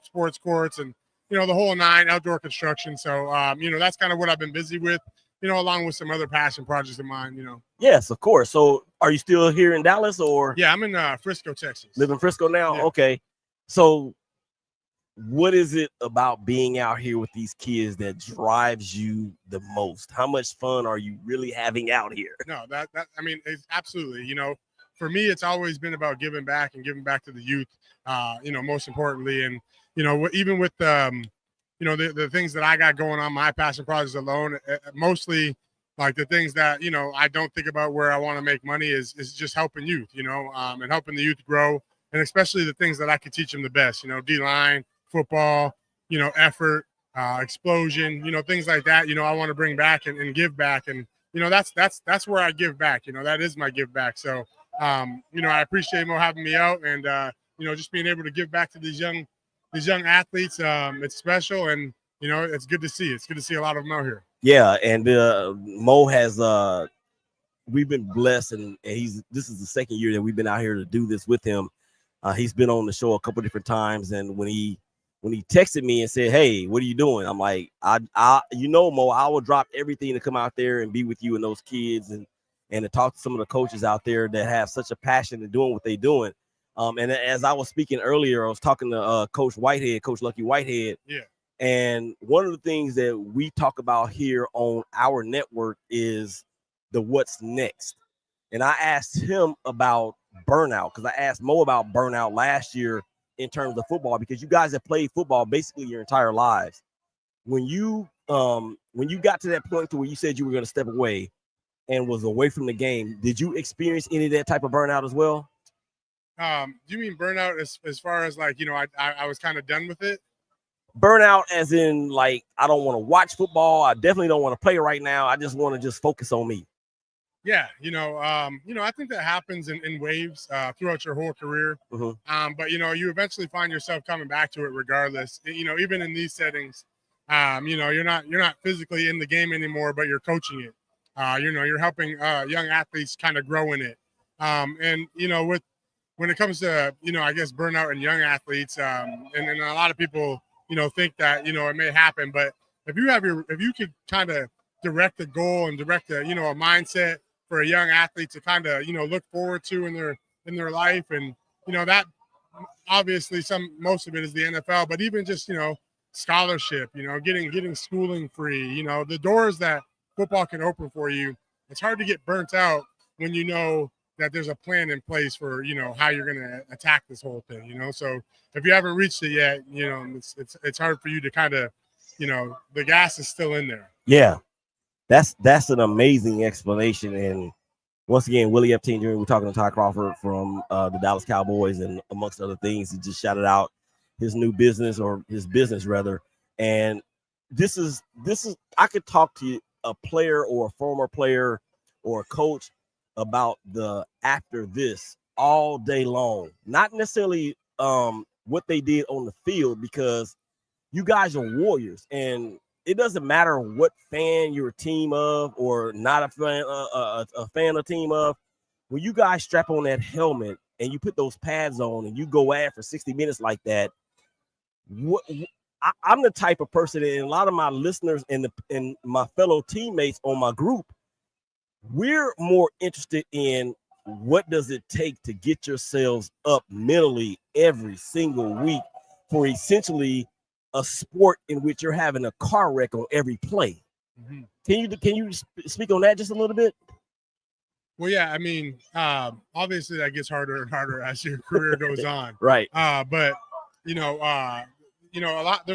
sports courts, and, the whole 9 outdoor construction. So, that's kind of what I've been busy with. Along with some other passion projects of mine, Yes, of course. So are you still here in Dallas or? Yeah, I'm in Frisco, Texas. Live in Frisco now? Yeah. Okay. So what is it about being out here with these kids that drives you the most? How much fun are you really having out here? No, it's absolutely, for me, it's always been about giving back and giving back to the youth, most importantly. And, even with, the things that I got going on, my passion projects alone, mostly like the things that, I don't think about where I want to make money is just helping youth, and helping the youth grow. And especially the things that I could teach them the best, D-line, football, effort, explosion, things like that, I want to bring back and give back. And, that's where I give back, that is my give back. So, I appreciate Mo having me out and, just being able to give back to these young athletes. It's special, and it's good to see. It's good to see a lot of them out here. Yeah, and Mo has we've been blessed, and this is the second year that we've been out here to do this with him. He's been on the show a couple different times, and when he texted me and said, "Hey, what are you doing?" I'm like, I Mo, I will drop everything to come out there and be with you and those kids and to talk to some of the coaches out there that have such a passion in doing what they're doing. And as I was speaking earlier, I was talking to Coach Lucky Whitehead. Yeah. And one of the things that we talk about here on our network is the what's next. And I asked him about burnout because I asked Mo about burnout last year in terms of football, because you guys have played football basically your entire lives. When you got to that point to where you said you were going to step away and was away from the game, did you experience any of that type of burnout as well? Do you mean burnout as far as like, I was kind of done with it? Burnout as in like, I don't want to watch football. I definitely don't want to play right now. I just want to just focus on me. Yeah. I think that happens in waves throughout your whole career. Mm-hmm. But, you eventually find yourself coming back to it regardless. Even in these settings, you're not physically in the game anymore, but you're coaching it. You're helping young athletes kind of grow in it. And, when it comes to, I guess burnout in young athletes, and a lot of people, think that, it may happen, but if you could kind of direct the goal and direct a mindset for a young athlete to kind of look forward to in their life, and that obviously most of it is the NFL, but even just scholarship, getting schooling free, the doors that football can open for you. It's hard to get burnt out when that there's a plan in place for how you're going to attack this whole thing. So if you haven't reached it yet, it's hard for you to kind of the gas is still in there. Yeah, that's an amazing explanation. And once again, Willie Epting Jr., we're talking to Ty Crawford from the Dallas Cowboys, and amongst other things, he just shouted out his new business, or his business rather. And this is I could talk to a player or a former player or a coach about the after this all day long. Not necessarily what they did on the field, because you guys are warriors, and it doesn't matter what fan you're a team of or not a fan, a fan of team of. When you guys strap on that helmet and you put those pads on and you go at for 60 minutes like that, I'm the type of person, and a lot of my listeners and my fellow teammates on my group, we're more interested in what does it take to get yourselves up mentally every single week for essentially a sport in which you're having a car wreck on every play. Mm-hmm. Can you speak on that just a little bit? Well, yeah, I mean, obviously that gets harder and harder as your career goes on. Right. But there's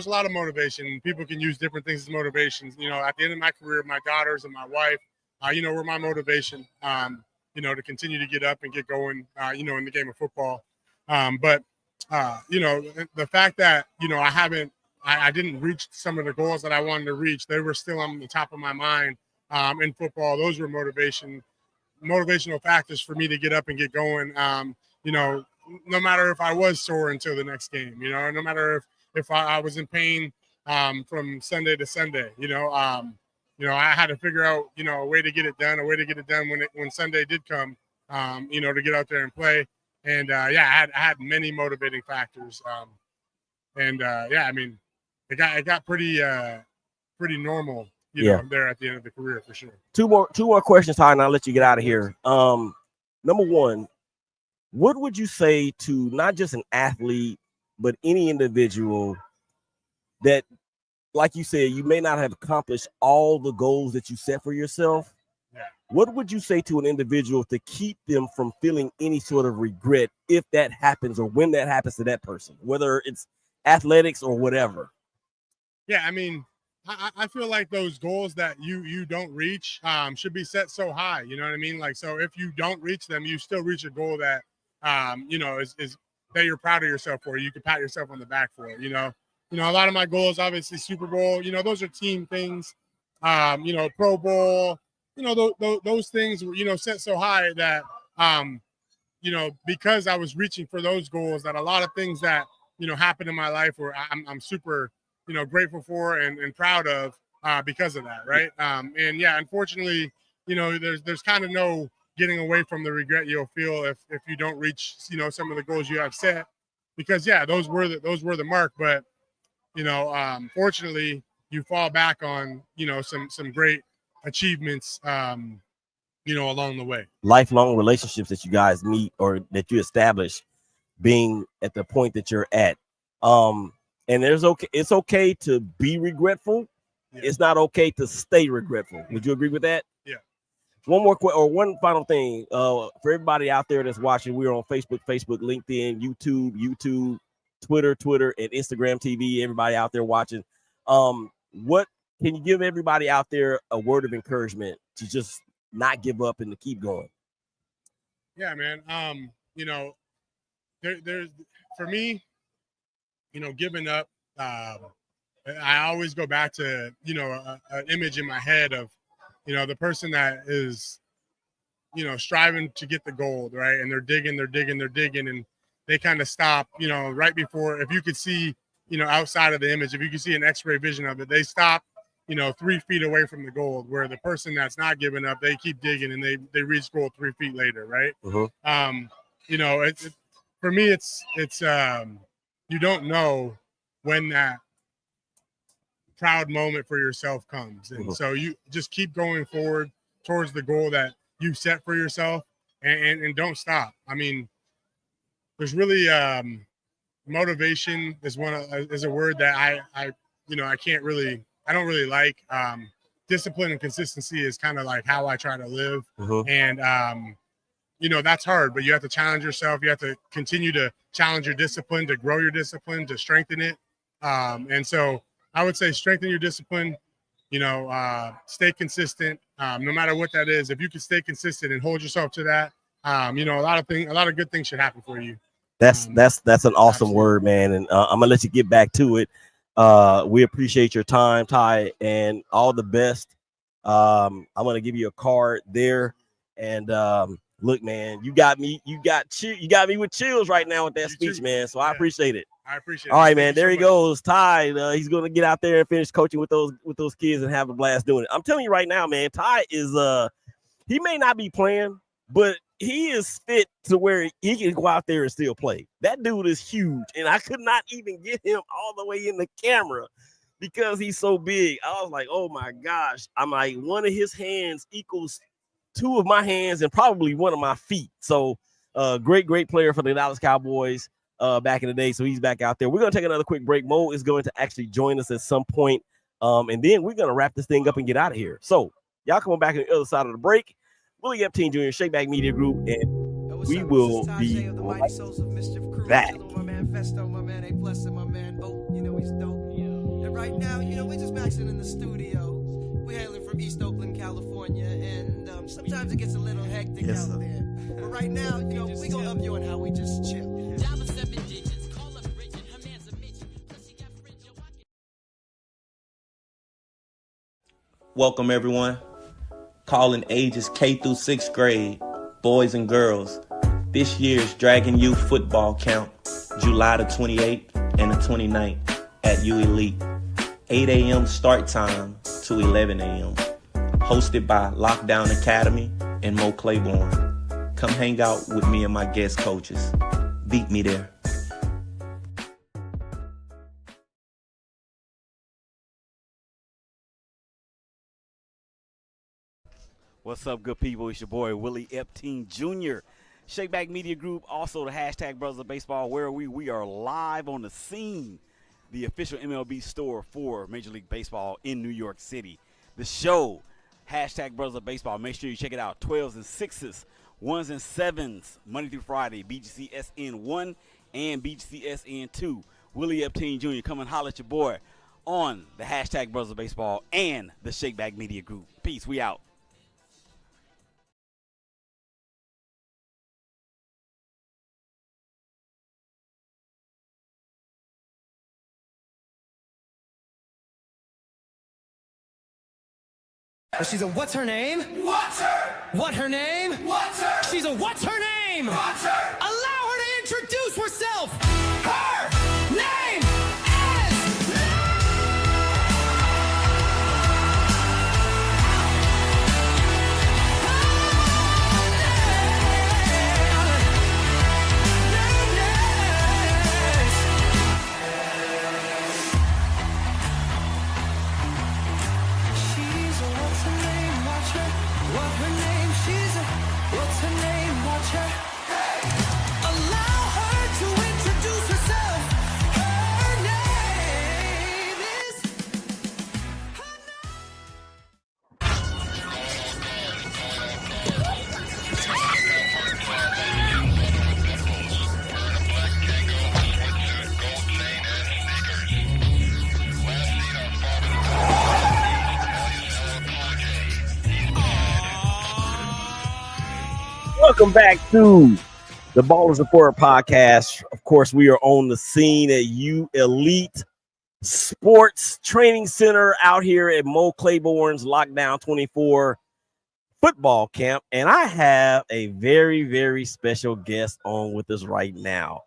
a lot of motivation. People can use different things as motivations. At the end of my career, my daughters and my wife, were my motivation. To continue to get up and get going. In the game of football. But the fact that I didn't reach some of the goals that I wanted to reach. They were still on the top of my mind in football. Those were motivational factors for me to get up and get going. No matter if I was sore until the next game, no matter if I was in pain from Sunday to Sunday, I had to figure out, a way to get it done, when Sunday did come, to get out there and play. And I had many motivating factors. I mean, it got pretty normal, there at the end of the career for sure. Two more questions, Ty, and I'll let you get out of here. Number one, what would you say to not just an athlete, but any individual that, like you said, you may not have accomplished all the goals that you set for yourself? Yeah. What would you say to an individual to keep them from feeling any sort of regret if that happens, or when that happens to that person, whether it's athletics or whatever? Yeah, I mean, I feel like those goals that you don't reach should be set so high. You know what I mean? Like, so if you don't reach them, you still reach a goal that is that you're proud of yourself for. You can pat yourself on the back for it. A lot of my goals, obviously Super Bowl. Those are team things. Pro Bowl. Those things were set so high that because I was reaching for those goals, that a lot of things that happened in my life where I'm super grateful for and proud of because of that, right? Unfortunately, there's kind of no getting away from the regret you'll feel if you don't reach some of the goals you have set, because those were the mark. But fortunately, you fall back on some great achievements along the way. Lifelong relationships that you guys meet or that you establish, being at the point that you're at. And it's okay to be regretful. Yeah. It's not okay to stay regretful. Would you agree with that? Yeah. One final thing. For everybody out there that's watching, we're on Facebook, LinkedIn, YouTube, Twitter, and Instagram TV. Everybody out there watching. What can you give everybody out there a word of encouragement to just not give up and to keep going? Yeah, man. There's for me, giving up. I always go back to an image in my head of the person that is striving to get the gold, right? And they're digging, and they kind of stop, right before. If you could see, outside of the image, if you could see an X-ray vision of it, they stop 3 feet away from the gold, where the person that's not giving up, they keep digging and they reach gold 3 feet later, right? Mm-hmm. For me, it's you don't know when that proud moment for yourself comes. And so you just keep going forward towards the goal that you set for yourself, and don't stop. I mean, there's really motivation is a word that I don't really like. Discipline and consistency is kind of like how I try to live. And that's hard, but you have to challenge yourself. You have to continue to challenge your discipline, to grow your discipline, to strengthen it. And so I would say strengthen your discipline, stay consistent, no matter what that is. If you can stay consistent and hold yourself to that, a lot of good things should happen for you. That's an awesome word, man. And I'm gonna let you get back to it. We appreciate your time, Ty, and all the best. I'm gonna give you a card there. And look, man, you got me with chills right now with that speech, man. So I appreciate it. I appreciate it. All right, man. There he goes, Ty. He's gonna get out there and finish coaching with those kids and have a blast doing it. I'm telling you right now, man. Ty is he may not be playing, but he is fit to where he can go out there and still play. That dude is huge, and I could not even get him all the way in the camera because he's so big. I was like, oh my gosh. I'm like, one of his hands equals two of my hands and probably one of my feet. So great player for the Dallas Cowboys back in the day. So he's back out there. We're going to take another quick break. Mo is going to actually join us at some point. And then we're going to wrap this thing up and get out of here. So y'all come on back on the other side of the break. Willie Epting Jr., Shakeback Media Group, and we will be right back. And right now, we're just maxing in the studio. We're hailing from East Oakland, California, and sometimes it gets a little hectic out there. But right now, we're going to up you on how we just chill. Welcome, everyone. Calling ages K through 6th grade, boys and girls. This year's Dragon Youth football camp, July the 28th and the 29th at U Elite. 8 a.m. start time to 11 a.m. Hosted by Lockdown Academy and Mo Claiborne. Come hang out with me and my guest coaches. Beat me there. What's up, good people? It's your boy, Willie Epting Jr., Shakeback Media Group, also the hashtag Brothers of Baseball. Where are we? We are live on the scene, the official MLB store for Major League Baseball in New York City. The show, hashtag Brothers of Baseball. Make sure you check it out. 12s and 6s, 1s and 7s, Monday through Friday, BGCSN 1 and BGCSN 2. Willie Epting Jr., come and holler at your boy on the hashtag Brothers of Baseball and the Shakeback Media Group. Peace. We out. She's a what's her name? What's her? What her name? What's her? She's a what's her name? What's her? Allow her to introduce herself. Her name is... She's a what's her name? Watch her. What her name? She's a what's her name? Watch her. Allow her to introduce herself. Her name is... Welcome back to the Ballers Report podcast. Of course, we are on the scene at U Elite Sports Training Center out here at Mo Claiborne's Lockdown24 football camp. And I have a very, very special guest on with us right now.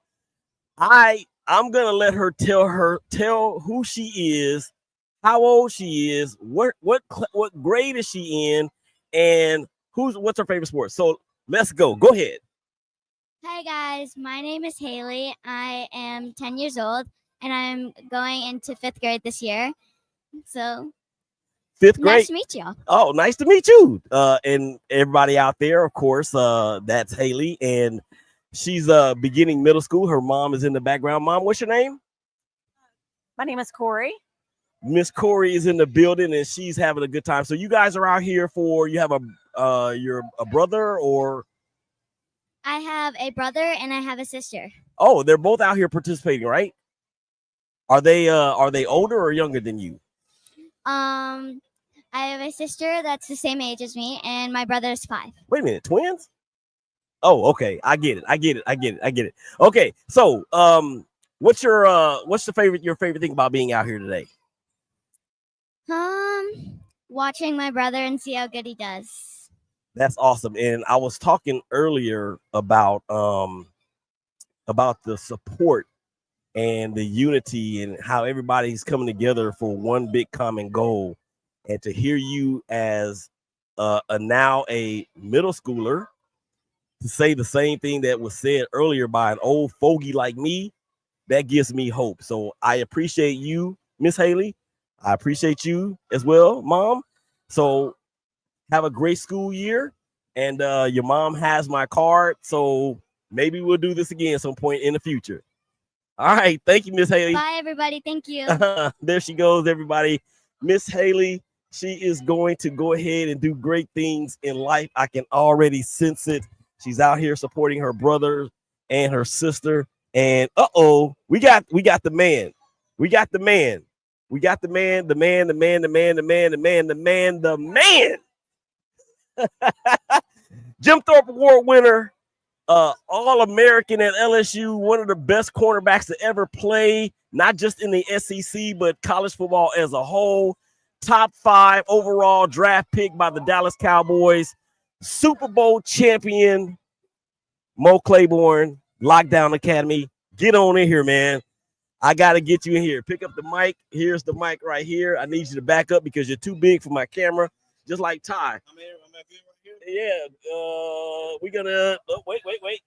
I'm gonna let her tell who she is, how old she is, what grade is she in, and what's her favorite sport. So let's go. Go ahead. Hi guys, my name is Haley. I am 10 years old and I'm going into 5th grade this year. So Fifth grade. nice to meet y'all. Oh, nice to meet you. And everybody out there, of course, that's Haley, and she's beginning middle school. Her mom is in the background. Mom, what's your name? My name is Corey. Miss Corey is in the building, and she's having a good time. So you guys are out here for, you have you're a brother, or? I have a brother and I have a sister. Oh, they're both out here participating, right? Are they older or younger than you? I have a sister that's the same age as me, and my brother is 5. Wait a minute, twins? Oh, okay. I get it. Okay, so what's your favorite thing about being out here today? Watching my brother and see how good he does. That's awesome. And I was talking earlier about the support and the unity and how everybody's coming together for one big common goal. And to hear you as now a middle schooler to say the same thing that was said earlier by an old fogey like me, that gives me hope. So I appreciate you, Miss Haley. I appreciate you as well, Mom. So have a great school year. And your mom has my card, so maybe we'll do this again at some point in the future. All right. Thank you, Miss Haley. Bye, everybody. Thank you. There she goes, everybody. Miss Haley, she is going to go ahead and do great things in life. I can already sense it. She's out here supporting her brother and her sister. And we got the man. We got the man. We got the man. Jim Thorpe Award winner, All-American at LSU, one of the best cornerbacks to ever play, not just in the SEC, but college football as a whole. Top 5 overall draft pick by the Dallas Cowboys. Super Bowl champion, Mo Claiborne, Lockdown Academy. Get on in here, man. I got to get you in here. Pick up the mic. Here's the mic right here. I need you to back up because you're too big for my camera, just like Ty. I'm here. Yeah, we're gonna wait.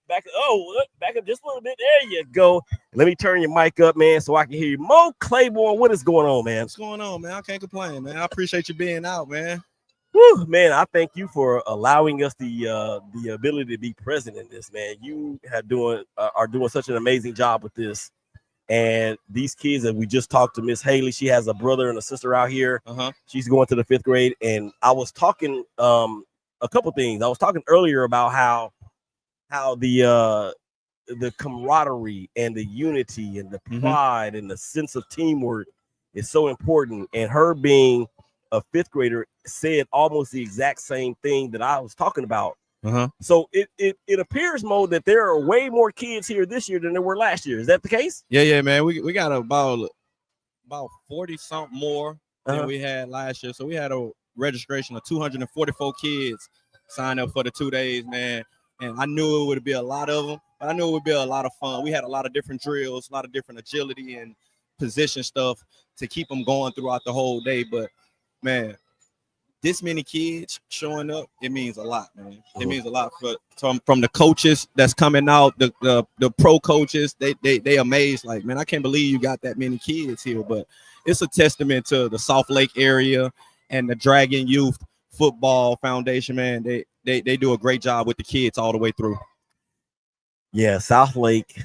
Back up just a little bit. There you go. Let me turn your mic up, man, so I can hear you. Mo Claiborne, what is going on, man? What's going on, man? I can't complain, man. I appreciate you being out, man. Whew, man, I thank you for allowing us the ability to be present in this, man. You are doing such an amazing job with this. And these kids that we just talked to, Miss Haley, she has a brother and a sister out here. She's going to the 5th grade, and I was talking a couple things. I was talking earlier about how the camaraderie and the unity and the pride and the sense of teamwork is so important. And her being a 5th grader said almost the exact same thing that I was talking about. So it appears, Mo, that there are way more kids here this year than there were last year. Is that the case? Yeah, man. We got about 40 something more than we had last year. So we had a registration of 244 kids sign up for the 2 days, man. And I knew it would be a lot of them, but I knew it would be a lot of fun. We had a lot of different drills, a lot of different agility and position stuff to keep them going throughout the whole day. But man, this many kids showing up, it means a lot, man. It means a lot from the coaches that's coming out, the pro coaches. They amazed, like, man, I can't believe you got that many kids here. But it's a testament to the South Lake area and the Dragon Youth Football Foundation, man. They do a great job with the kids all the way through. Yeah, South Lake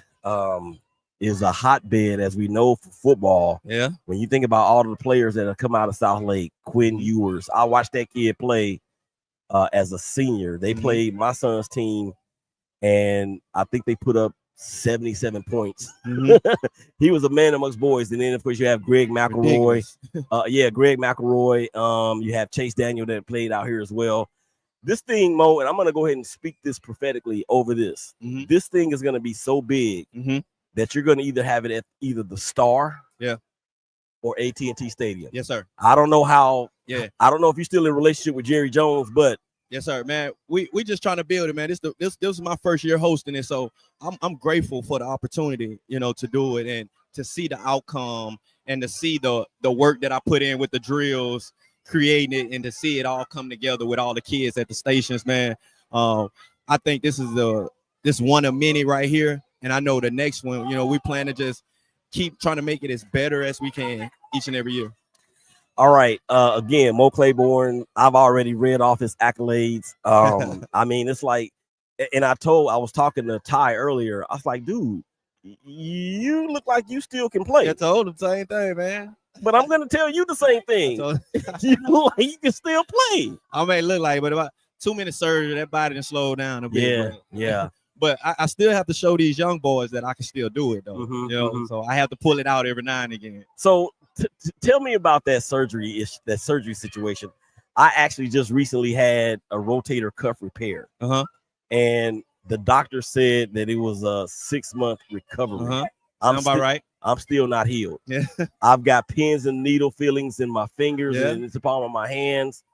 is a hotbed, as we know, for football. Yeah. When you think about all of the players that have come out of South Lake, Quinn Ewers, I watched that kid play as a senior. They played my son's team, and I think they put up 77 points. He was a man amongst boys. And then, of course, you have Greg McElroy. Greg McElroy. You have Chase Daniel that played out here as well. This thing, Mo, and I'm going to go ahead and speak this prophetically over this. This thing is going to be so big that you're going to either have it at either the Star or AT&T Stadium. Yes, sir. I don't know how. Yeah. I don't know if you're still in a relationship with Jerry Jones, but yes, sir, man. We just trying to build it, man. This is my first year hosting it, so I'm grateful for the opportunity, to do it and to see the outcome and to see the work that I put in with the drills, creating it, and to see it all come together with all the kids at the stations, man. I think this is one of many right here, and I know the next one. We plan to just keep trying to make it as better as we can each and every year. All right. Again, Mo Claiborne. I've already read off his accolades. I mean, it's like, and I was talking to Ty earlier. I was like, dude, you look like you still can play. I told him the same thing, man. But I'm gonna tell you the same thing. You look like you can still play. I may look like, but about 2 minutes surgery, that body done slowed down a bit. Yeah. But I still have to show these young boys that I can still do it, though. You know, so I have to pull it out every now and again. So tell me about that surgery situation. I actually just recently had a rotator cuff repair. And the doctor said that it was a 6-month recovery. Sound about right. I'm still not healed. Yeah. I've got pins and needle fillings in my fingers and it's the palm of my hands.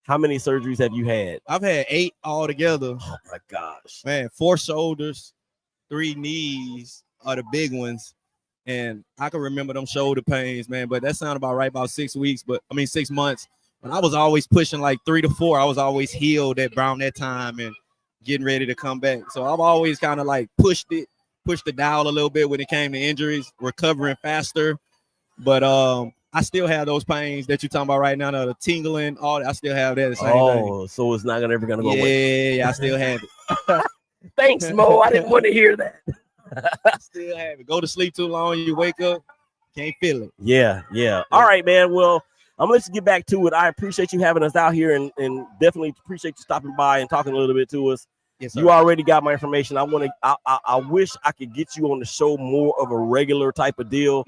How many surgeries have you had? I've had 8 altogether. Oh my gosh. Man, 4 shoulders, 3 knees are the big ones. And I can remember them shoulder pains, man. But that sounded about right, about 6 months. But I was always pushing like 3 to 4. I was always healed around that time and getting ready to come back. So I've always kind of like pushed the dial a little bit when it came to injuries, recovering faster. But I still have those pains that you're talking about right now, the tingling, all that. I still have that. Thing. So it's not ever gonna go away. Yeah, I still have it. Thanks, Mo. I didn't want to hear that. I still have it. Go to sleep too long, you wake up, can't feel it. Yeah. All right, man. Well, I'm gonna let you get back to it. I appreciate you having us out here and definitely appreciate you stopping by and talking a little bit to us. Yes, sir. You already got my information. I wish I could get you on the show more of a regular type of deal.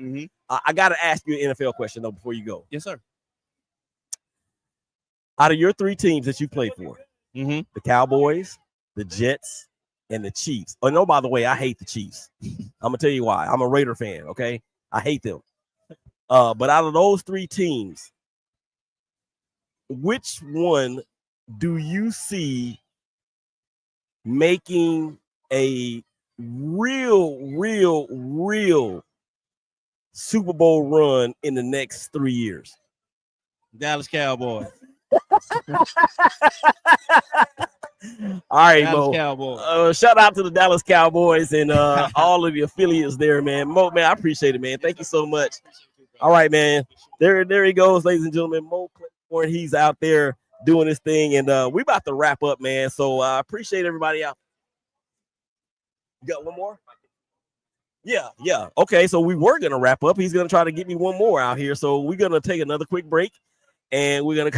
I got to ask you an NFL question though before you go. Yes, sir. Out of your 3 teams that you played for, the Cowboys, the Jets, and the Chiefs. Oh no, by the way, I hate the Chiefs. I'm gonna tell you why. I'm a Raider fan. Okay, I hate them. But out of those 3 teams, which one do you see making a real Super Bowl run in the next 3 years? Dallas Cowboys. All right, Dallas Mo. Cowboys. Shout out to the Dallas Cowboys and all of the affiliates there, man. Mo, man, I appreciate it, man. Thank you so much. All right, man. There he goes, ladies and gentlemen. Mo Claiborne, he's out there doing his thing, and we about to wrap up, man. So I appreciate everybody out. You got one more? Yeah. Okay, so we were gonna wrap up. He's gonna try to get me one more out here. So we're gonna take another quick break, and we're gonna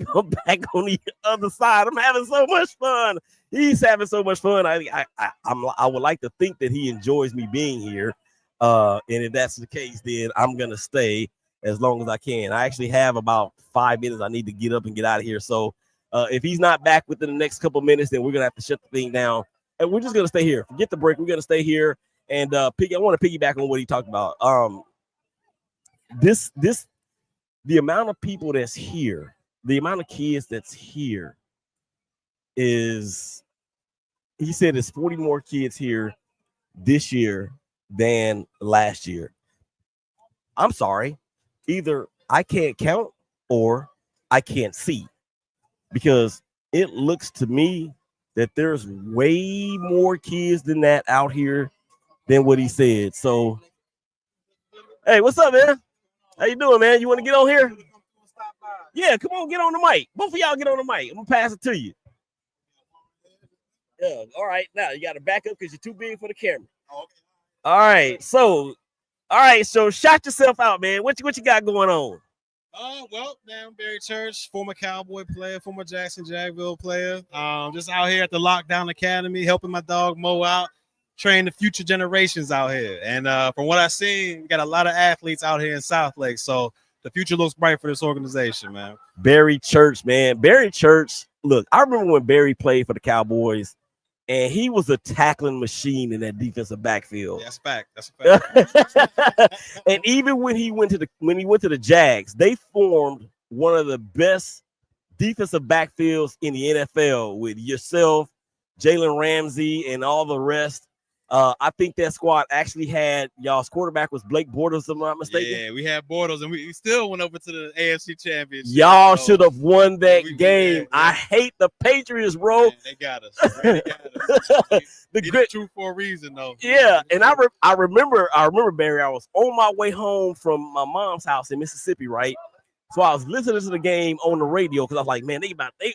come back on the other side. I'm having so much fun. He's having so much fun. I would like to think that he enjoys me being here. And if that's the case, then I'm gonna stay as long as I can. I actually have about 5 minutes. I need to get up and get out of here. So if he's not back within the next couple minutes, then we're gonna have to shut the thing down. And we're just gonna stay here. Forget the break. We're gonna stay here. And I want to piggyback on what he talked about. The amount of people that's here, the amount of kids that's here is, he said there's 40 more kids here this year than last year. I'm sorry. Either I can't count or I can't see, because it looks to me that there's way more kids than that out here than what he said. So, hey, what's up, man? How you doing, man? You want to get on here? Yeah, come on, get on the mic. Both of y'all get on the mic. I'm gonna pass it to you. Yeah, all right. Now you got to back up because you're too big for the camera. All right, so shout yourself out, man. What you got going on? Well, man, Barry Church, former Cowboy player, former Jacksonville player. Just out here at the Lockdown Academy, helping my dog Mo out, train the future generations out here. And from what I've seen, we got a lot of athletes out here in South Lake. So the future looks bright for this organization, man. Barry Church, man. Barry Church. Look, I remember when Barry played for the Cowboys, and he was a tackling machine in that defensive backfield. Yeah, that's a fact. And even when he went to the Jags, they formed one of the best defensive backfields in the NFL with yourself, Jalen Ramsey, and all the rest. I think that squad actually had y'all's quarterback was Blake Bortles, if I'm not mistaken. Yeah, we had Bortles, and we still went over to the AFC Championship. Y'all should have won that game. I hate the Patriots, bro. Man, they got us. They got us. The great truth for a reason, though. Yeah, and I remember Barry. I was on my way home from my mom's house in Mississippi, right? So I was listening to the game on the radio because I was like, man,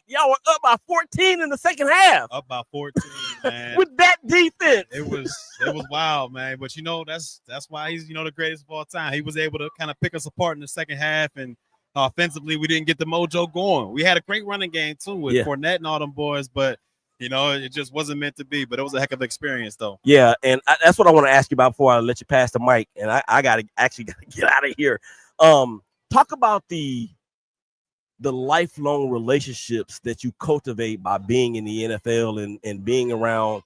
y'all were up by 14 in the second half. Up by 14, man. With that defense. It was wild, man. But that's why he's the greatest of all time. He was able to kind of pick us apart in the second half, and offensively we didn't get the mojo going. We had a great running game too with Fournette and all them boys, but it just wasn't meant to be. But it was a heck of an experience, though. Yeah, and that's what I want to ask you about before I let you pass the mic. And I gotta get out of here. Talk about the lifelong relationships that you cultivate by being in the NFL and being around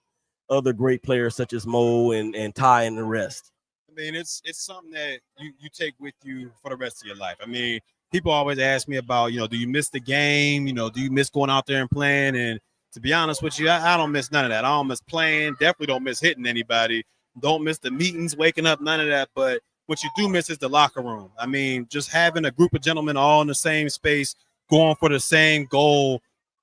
other great players such as Mo and Ty and the rest. I mean, it's something that you take with you for the rest of your life. I mean, people always ask me about, do you miss the game? Do you miss going out there and playing? And to be honest with you, I don't miss none of that. I don't miss playing. Definitely don't miss hitting anybody. Don't miss the meetings, waking up, none of that. But what you do miss is the locker room. I mean, just having a group of gentlemen all in the same space, going for the same goal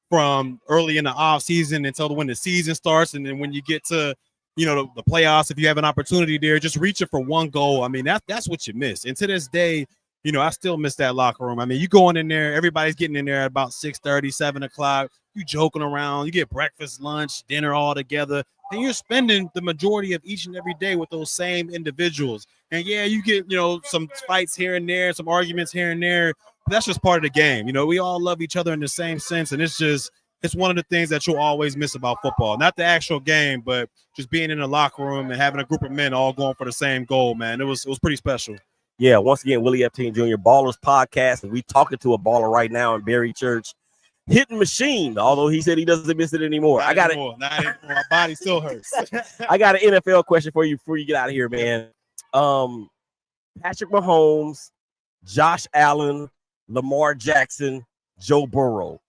from early in the off season until when the season starts. And then when you get to, the playoffs, if you have an opportunity there, just reaching for one goal. I mean, that's what you miss. And to this day, I still miss that locker room. I mean, you going in there, everybody's getting in there at about 6:30, 7 o'clock. You joking around, you get breakfast, lunch, dinner all together. And you're spending the majority of each and every day with those same individuals. And yeah, you get, some fights here and there, some arguments here and there. But that's just part of the game. We all love each other in the same sense. And it's one of the things that you'll always miss about football. Not the actual game, but just being in the locker room and having a group of men all going for the same goal, man. It was pretty special. Yeah, once again, Willie Epting Jr., Ballers Podcast, and we talking to a baller right now in Berry Church. Hitting machine, although he said he doesn't miss it anymore. Not anymore. My body still hurts. I got an NFL question for you before you get out of here, man. Patrick Mahomes, Josh Allen, Lamar Jackson, Joe Burrow.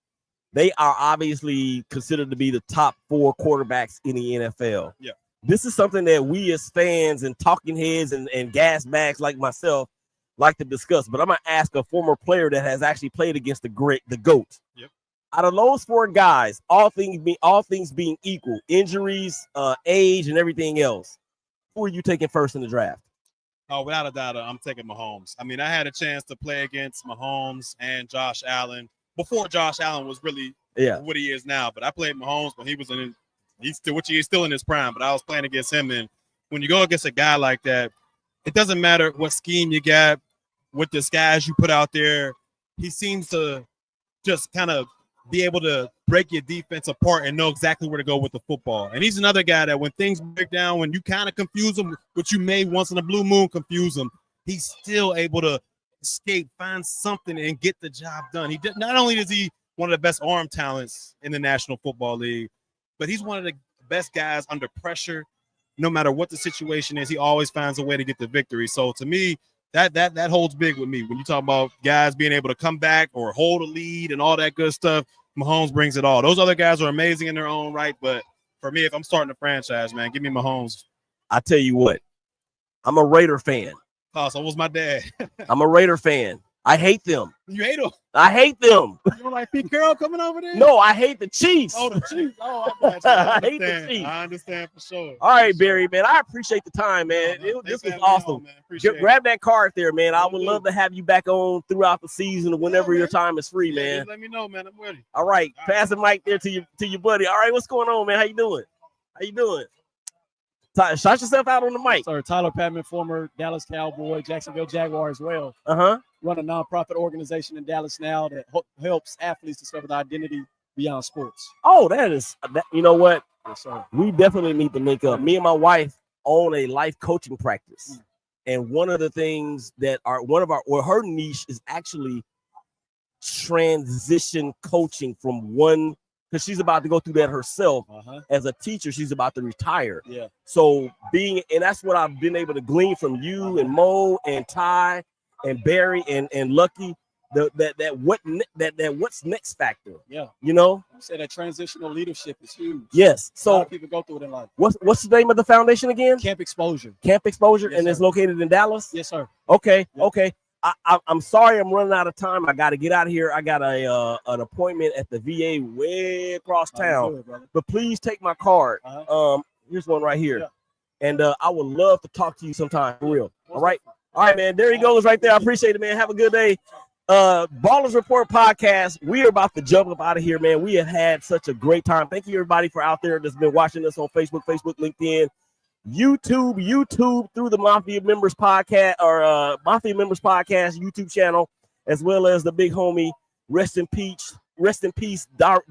They are obviously considered to be the top 4 quarterbacks in the NFL. Yeah. This is something that we as fans and talking heads and gas bags like myself like to discuss. But I'm going to ask a former player that has actually played against the GOAT. Yep. Out of those 4 guys, all things being equal, injuries, age, and everything else, who are you taking first in the draft? Oh, without a doubt, I'm taking Mahomes. I mean, I had a chance to play against Mahomes and Josh Allen before Josh Allen was really what he is now. But I played Mahomes when he was he's still in his prime. But I was playing against him, and when you go against a guy like that, it doesn't matter what scheme you got, what disguise you put out there. He seems to just kind of be able to break your defense apart and know exactly where to go with the football. And he's another guy that when things break down, when you kind of confuse him, which you may once in a blue moon confuse him, he's still able to escape, find something, and get the job done. Not only is he one of the best arm talents in the National Football League, but he's one of the best guys under pressure. No matter what the situation is, he always finds a way to get the victory. So to me, that holds big with me. When you talk about guys being able to come back or hold a lead and all that good stuff, Mahomes brings it all. Those other guys are amazing in their own right, but for me, if I'm starting a franchise, man, give me Mahomes. I tell you what, I'm a Raider fan. Oh, so was my dad. I'm a Raider fan. I hate them. You hate them? I hate them. You don't like Pete Carroll coming over there? No, I hate the Chiefs. Oh, the Chiefs. Oh, I hate the Chiefs. I understand for sure. All right, Barry, man. I appreciate the time, man. This was awesome. Grab that card there, man. I would love to have you back on throughout the season whenever your time is free, man. Just let me know, man. I'm ready. All right. Pass the mic there to your buddy. All right, what's going on, man? How you doing? Shout yourself out on the mic. Sir, Tyler Patman, former Dallas Cowboy, Jacksonville Jaguar as well. Run a nonprofit organization in Dallas now that helps athletes discover their identity beyond sports. Oh, you know what? Yes, sir. We definitely need to link up. Me and my wife own a life coaching practice. And one of the things that her niche is actually transition coaching from one, because she's about to go through that herself. As a teacher, she's about to retire. Yeah. So and that's what I've been able to glean from you and Mo and Ty and Barry and Lucky. What's next factor. Yeah. You know? You say that transitional leadership is huge. Yes. So a lot of people go through it in life. What's the name of the foundation again? Camp Exposure. Camp Exposure, Yes, and sir. it's located in Dallas? Yes, sir. Okay. Yep. Okay. I'm sorry I'm running out of time. I got to get out of here. I got an appointment at the VA way across town. Good, but please take my card. Here's one right here. Yeah. And I would love to talk to you sometime for real. All right. All right, man. There he goes right there. I appreciate it, man. Have a good day. Ballers Report podcast. We are about to jump up out of here, man. We have had such a great time. Thank you, everybody, for out there that's been watching us on Facebook, LinkedIn, YouTube through the Mafia Members Podcast or Mafia Members Podcast YouTube channel, as well as the big homie. Rest in peace,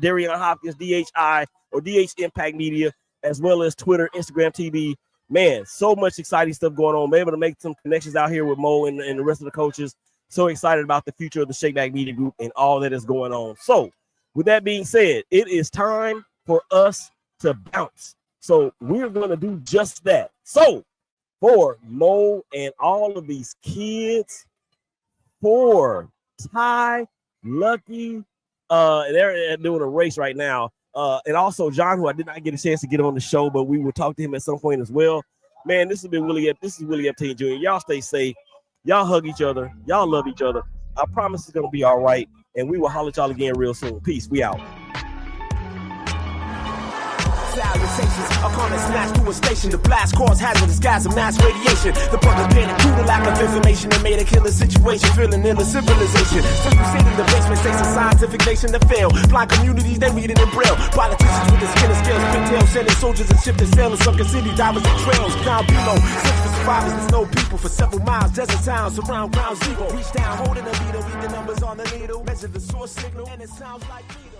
Darian Hopkins, DHI or DH Impact Media, as well as Twitter, Instagram TV. Man, so much exciting stuff going on. I'm able to make some connections out here with Mo and the rest of the coaches. So excited about the future of the Shakeback Media Group and all that is going on. So with that being said, it is time for us to bounce. So we're going to do just that. So for Mo and all of these kids, for Ty, Lucky, they're doing a race right now. And also John, who I did not get a chance to get on the show, but we will talk to him at some point as well. Man, this is Willie Epting Jr. Y'all stay safe. Y'all hug each other. Y'all love each other. I promise it's going to be all right. And we will holler at y'all again real soon. Peace. We out. Salutations, a comet smashed through a station. The blast caused hazardous gas and mass radiation. The public panic due to lack of information and made a killer situation, feeling in a civilization. So you sit in the basement, takes a scientific nation to fail. Blind communities, they read it in braille. Politicians with the skin and scales, pigtails, sending soldiers and shipping sailors, sunken city divers and trails. Now below, search for survivors, there's no people for several miles. Desert towns surround ground zero. Reach down, holding a beetle, read the numbers on the needle, measure the source signal, and it sounds like needle.